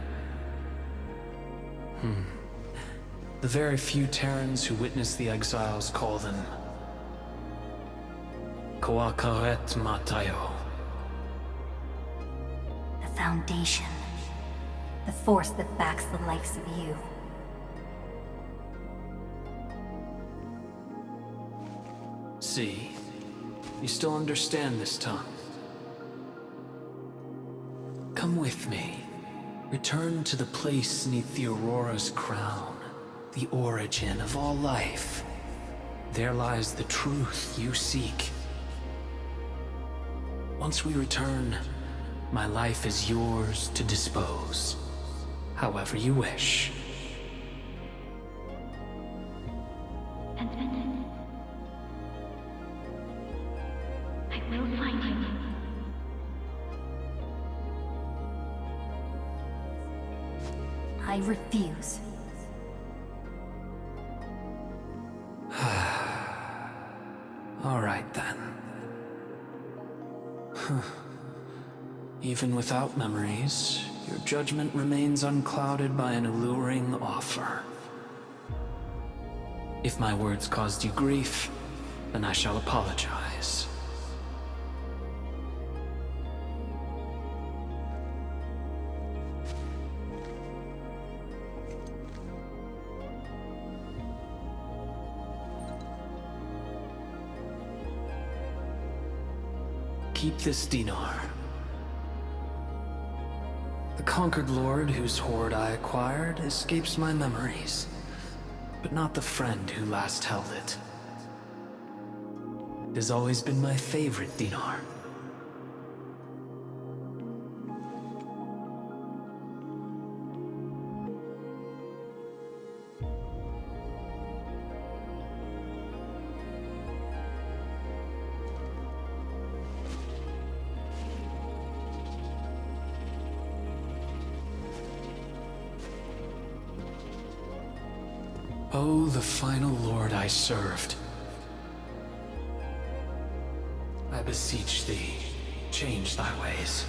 S12: The very few Terrans who witnessed the exiles call them Koakaret Matayo.
S1: The Foundation. The force that backs the likes of you.
S12: See? You still understand this tongue. Come with me. Return to the place neath the Aurora's crown, the origin of all life. There lies the truth you seek. Once we return, my life is yours to dispose, however you wish.
S1: I will find you. I refuse.
S12: All right then. Even without memories, your judgment remains unclouded by an alluring offer. If my words caused you grief, then I shall apologize. Keep this dinar. The conquered lord whose hoard I acquired escapes my memories, but not the friend who last held it. It has always been my favorite dinar. Oh, the final lord I served. I beseech thee, change thy ways.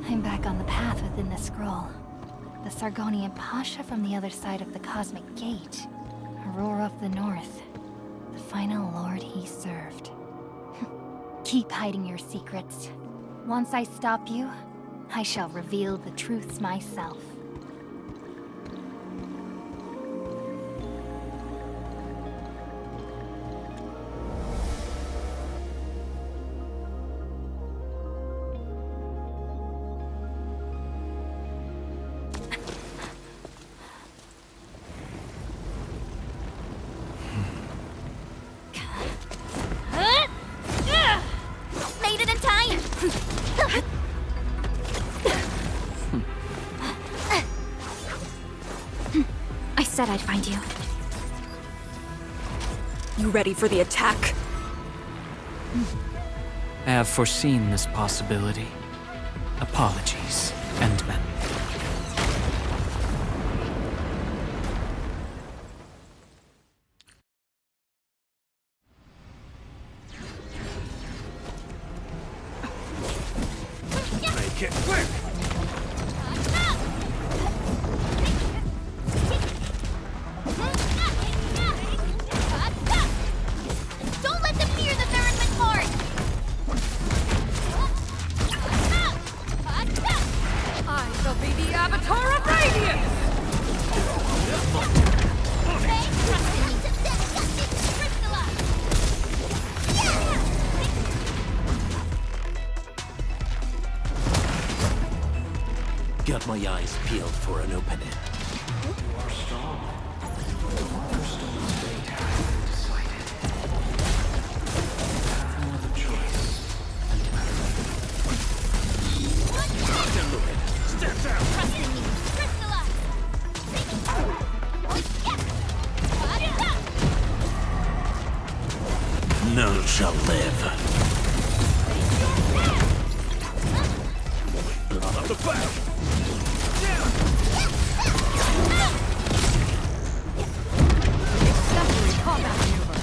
S1: I'm back on the path within the scroll. The Sargonian Pasha from the other side of the Cosmic Gate. Aurora of the North. The final lord he served. Keep hiding your secrets. Once I stop you, I shall reveal the truths myself.
S2: Made it in time!
S4: I said I'd find you.
S8: You ready for the attack?
S12: I have foreseen this possibility. Apologies, Endmin.
S11: Make it quick!
S2: Don't let them near the Theronman card!
S14: I shall be the Avatar of Radiance!
S2: They trusted me to then justice crystallize!
S13: Got my eyes peeled for an opening.
S2: Step down! Trust in me! Crystallize!
S13: Not up the back!
S14: Exemplary combat maneuver.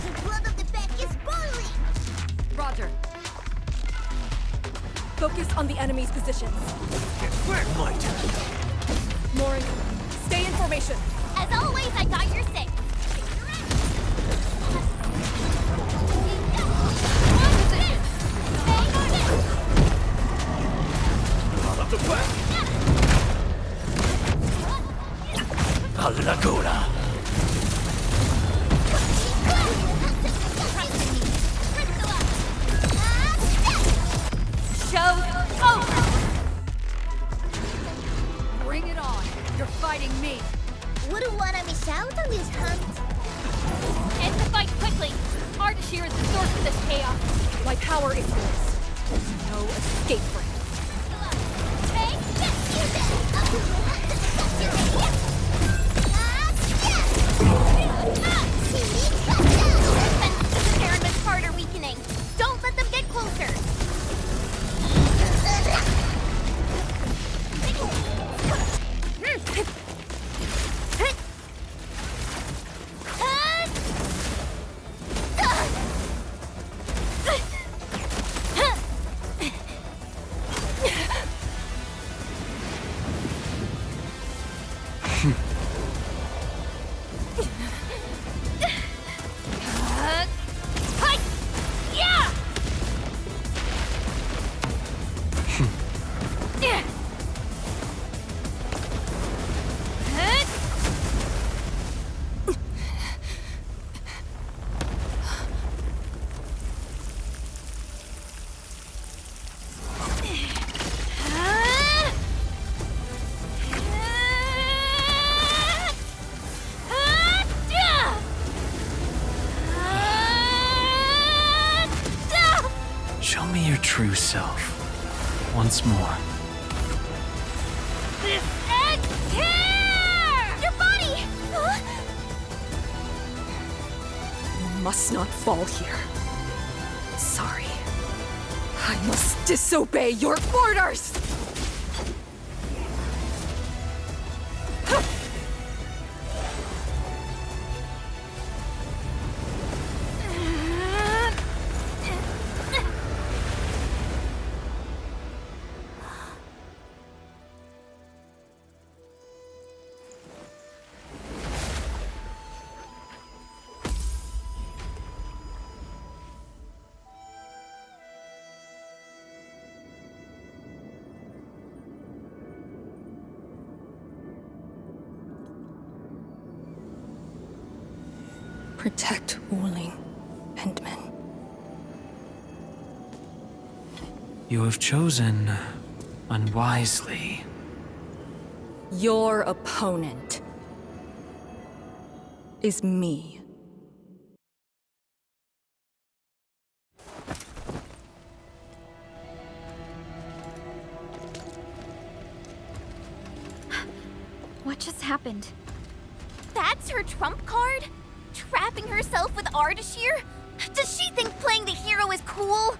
S2: The blood of the back is boiling!
S14: Roger.
S8: Focus on the enemy's positions.
S13: Where might?
S8: Lauren, stay in formation.
S2: As always, I got your six.
S13: Not up the back! Allagora!
S14: Show's over! Bring it on. You're fighting me.
S2: Wouldn't wanna miss out on this hunt.
S1: End the fight quickly! Ardashir is the source of this chaos.
S8: My power is yours. There's no escape for him.
S2: Defenses part are weakening. Don't let them get closer.
S12: Show me your true self. Once more.
S2: This ends here! Your body!
S8: You must not fall here. Sorry. I must disobey your orders! Protect Wuling, Endmin.
S12: You have chosen unwisely.
S8: Your opponent is me.
S4: What just happened?
S2: That's her trump card? Trapping herself with Ardashir? Does she think playing the hero is cool?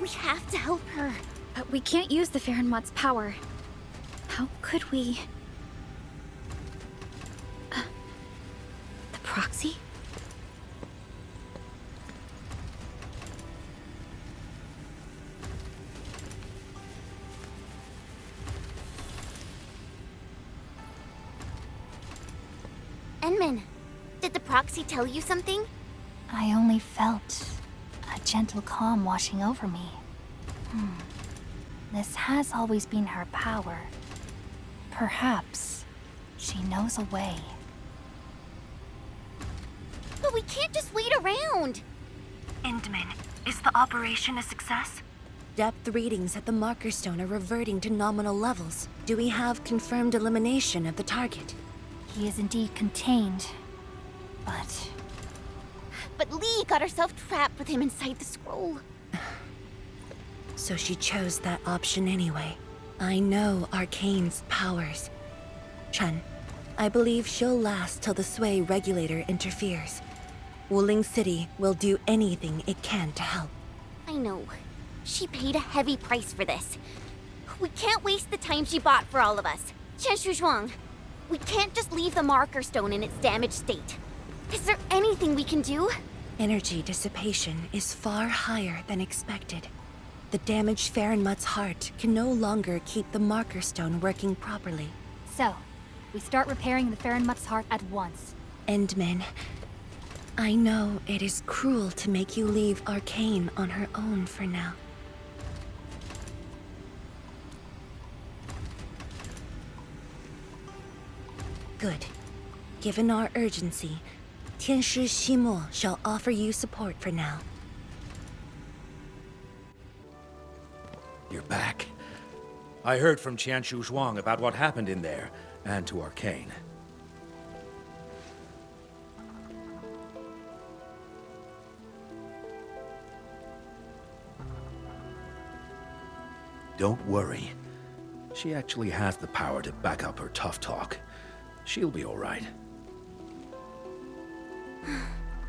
S2: We have to help her.
S4: But we can't use the Farenwat's power. How could we... the proxy?
S2: Endmin, did the proxy tell you something?
S1: I only felt a gentle calm washing over me. This has always been her power. Perhaps she knows a way.
S2: But we can't just wait around.
S5: Endmin, is the operation a success? Depth readings at the marker stone are reverting to nominal levels. Do we have confirmed elimination of the target?
S1: He is indeed contained, but...
S2: But Lee got herself trapped with him inside the scroll.
S5: So she chose that option anyway. I know Arcane's powers. Chen, I believe she'll last till the Sui regulator interferes. Wuling City will do anything it can to help.
S2: I know. She paid a heavy price for this. We can't waste the time she bought for all of us. Chen Shuzhuang, we can't just leave the marker stone in its damaged state. Is there anything we can do?
S5: Energy dissipation is far higher than expected. The damaged Farenmut's heart can no longer keep the marker stone working properly.
S1: So, we start repairing the Farenmut's heart at once.
S5: Endmin, I know it is cruel to make you leave Arcane on her own for now. Good. Given our urgency, Tianshi Ximo shall offer you support for now.
S6: You're back. I heard from Qianshu Zhuang about what happened in there, and to Arcane. Don't worry. She actually has the power to back up her tough talk. She'll be all right.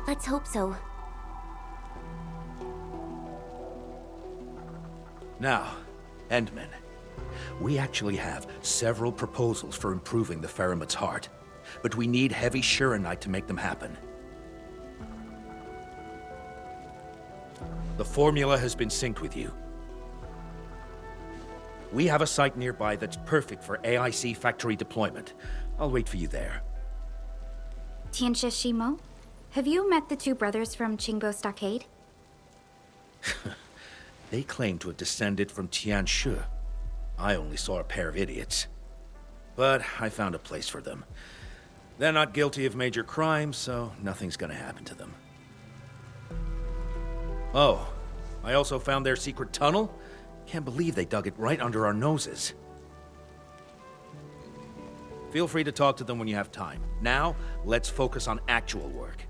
S2: Let's hope so.
S6: Now, Endmin. We actually have several proposals for improving the Farenmut's heart, but we need heavy Shiranite to make them happen. The formula has been synced with you. We have a site nearby that's perfect for AIC factory deployment. I'll wait for you there.
S4: Tianshi Shimo? Have you met the two brothers from Qingbo Stockade?
S6: They claim to have descended from Tianshu. I only saw a pair of idiots. But I found a place for them. They're not guilty of major crimes, so nothing's gonna happen to them. Oh, I also found their secret tunnel. Can't believe they dug it right under our noses. Feel free to talk to them when you have time. Now, let's focus on actual work.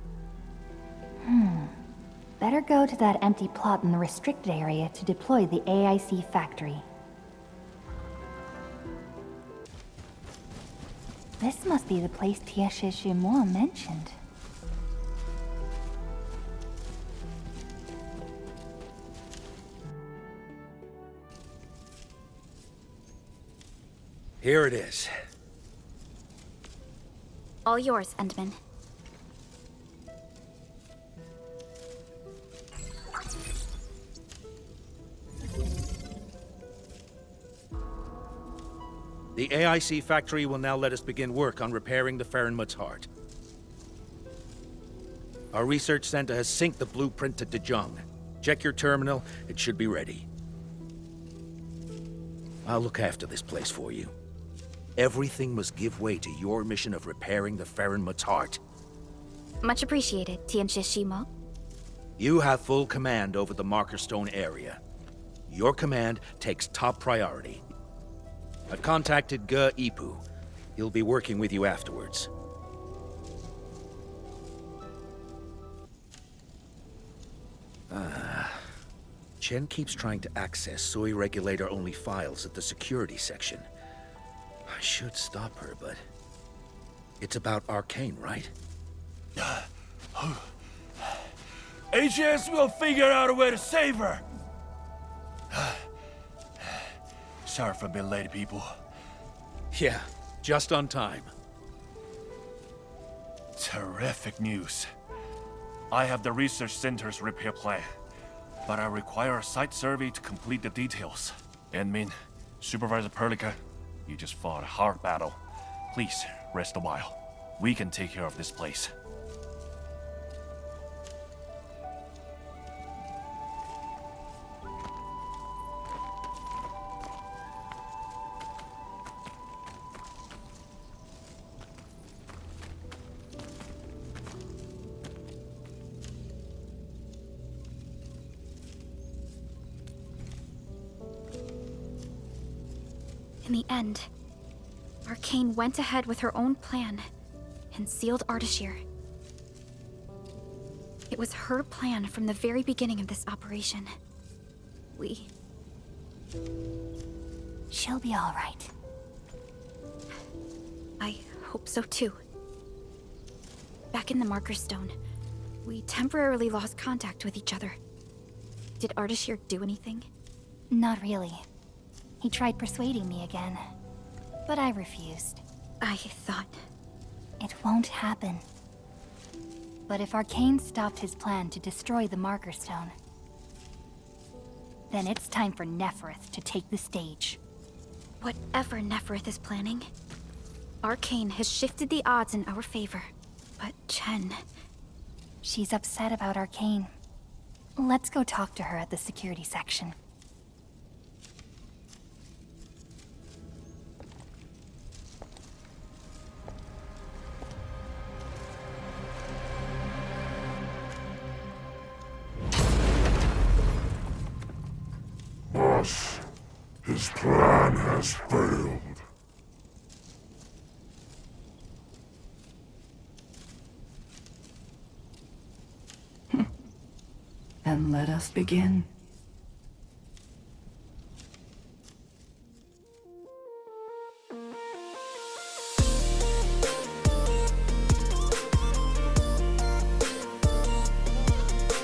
S1: Better go to that empty plot in the restricted area to deploy the AIC factory. This must be the place Tianshi Shimo mentioned.
S6: Here it is.
S4: All yours, Endmin.
S6: The AIC factory will now let us begin work on repairing the Farenmut's heart. Our research center has synced the blueprint to Dejung. Check your terminal, it should be ready. I'll look after this place for you. Everything must give way to your mission of repairing the Farenmut's heart.
S4: Much appreciated, Tianshi Shimo.
S6: You have full command over the Marker Stone area. Your command takes top priority. I've contacted Ge Ipu. He'll be working with you afterwards. Chen keeps trying to access Sui regulator-only files at the security section. I should stop her, but... It's about Arcane, right?
S15: HS will figure out a way to save her! Sorry for being late, people.
S6: Yeah, just on time.
S15: Terrific news. I have the research center's repair plan, but I require a site survey to complete the details. Endmin, Supervisor Perlica, you just fought a hard battle. Please, rest a while. We can take care of this place.
S4: In the end, Arcane went ahead with her own plan and sealed Ardashir. It was her plan from the very beginning of this operation.
S1: She'll be all right.
S4: I hope so too. Back in the Marker Stone, we temporarily lost contact with each other. Did Ardashir do anything?
S1: Not really. He tried persuading me again, but I refused.
S4: I thought...
S1: It won't happen. But if Arcane stopped his plan to destroy the Marker Stone, then it's time for Nefereth to take the stage.
S4: Whatever Nefereth is planning, Arcane has shifted the odds in our favor. But Chen...
S1: She's upset about Arcane. Let's go talk to her at the security section.
S16: Boss, his plan has failed.
S17: Then let us begin.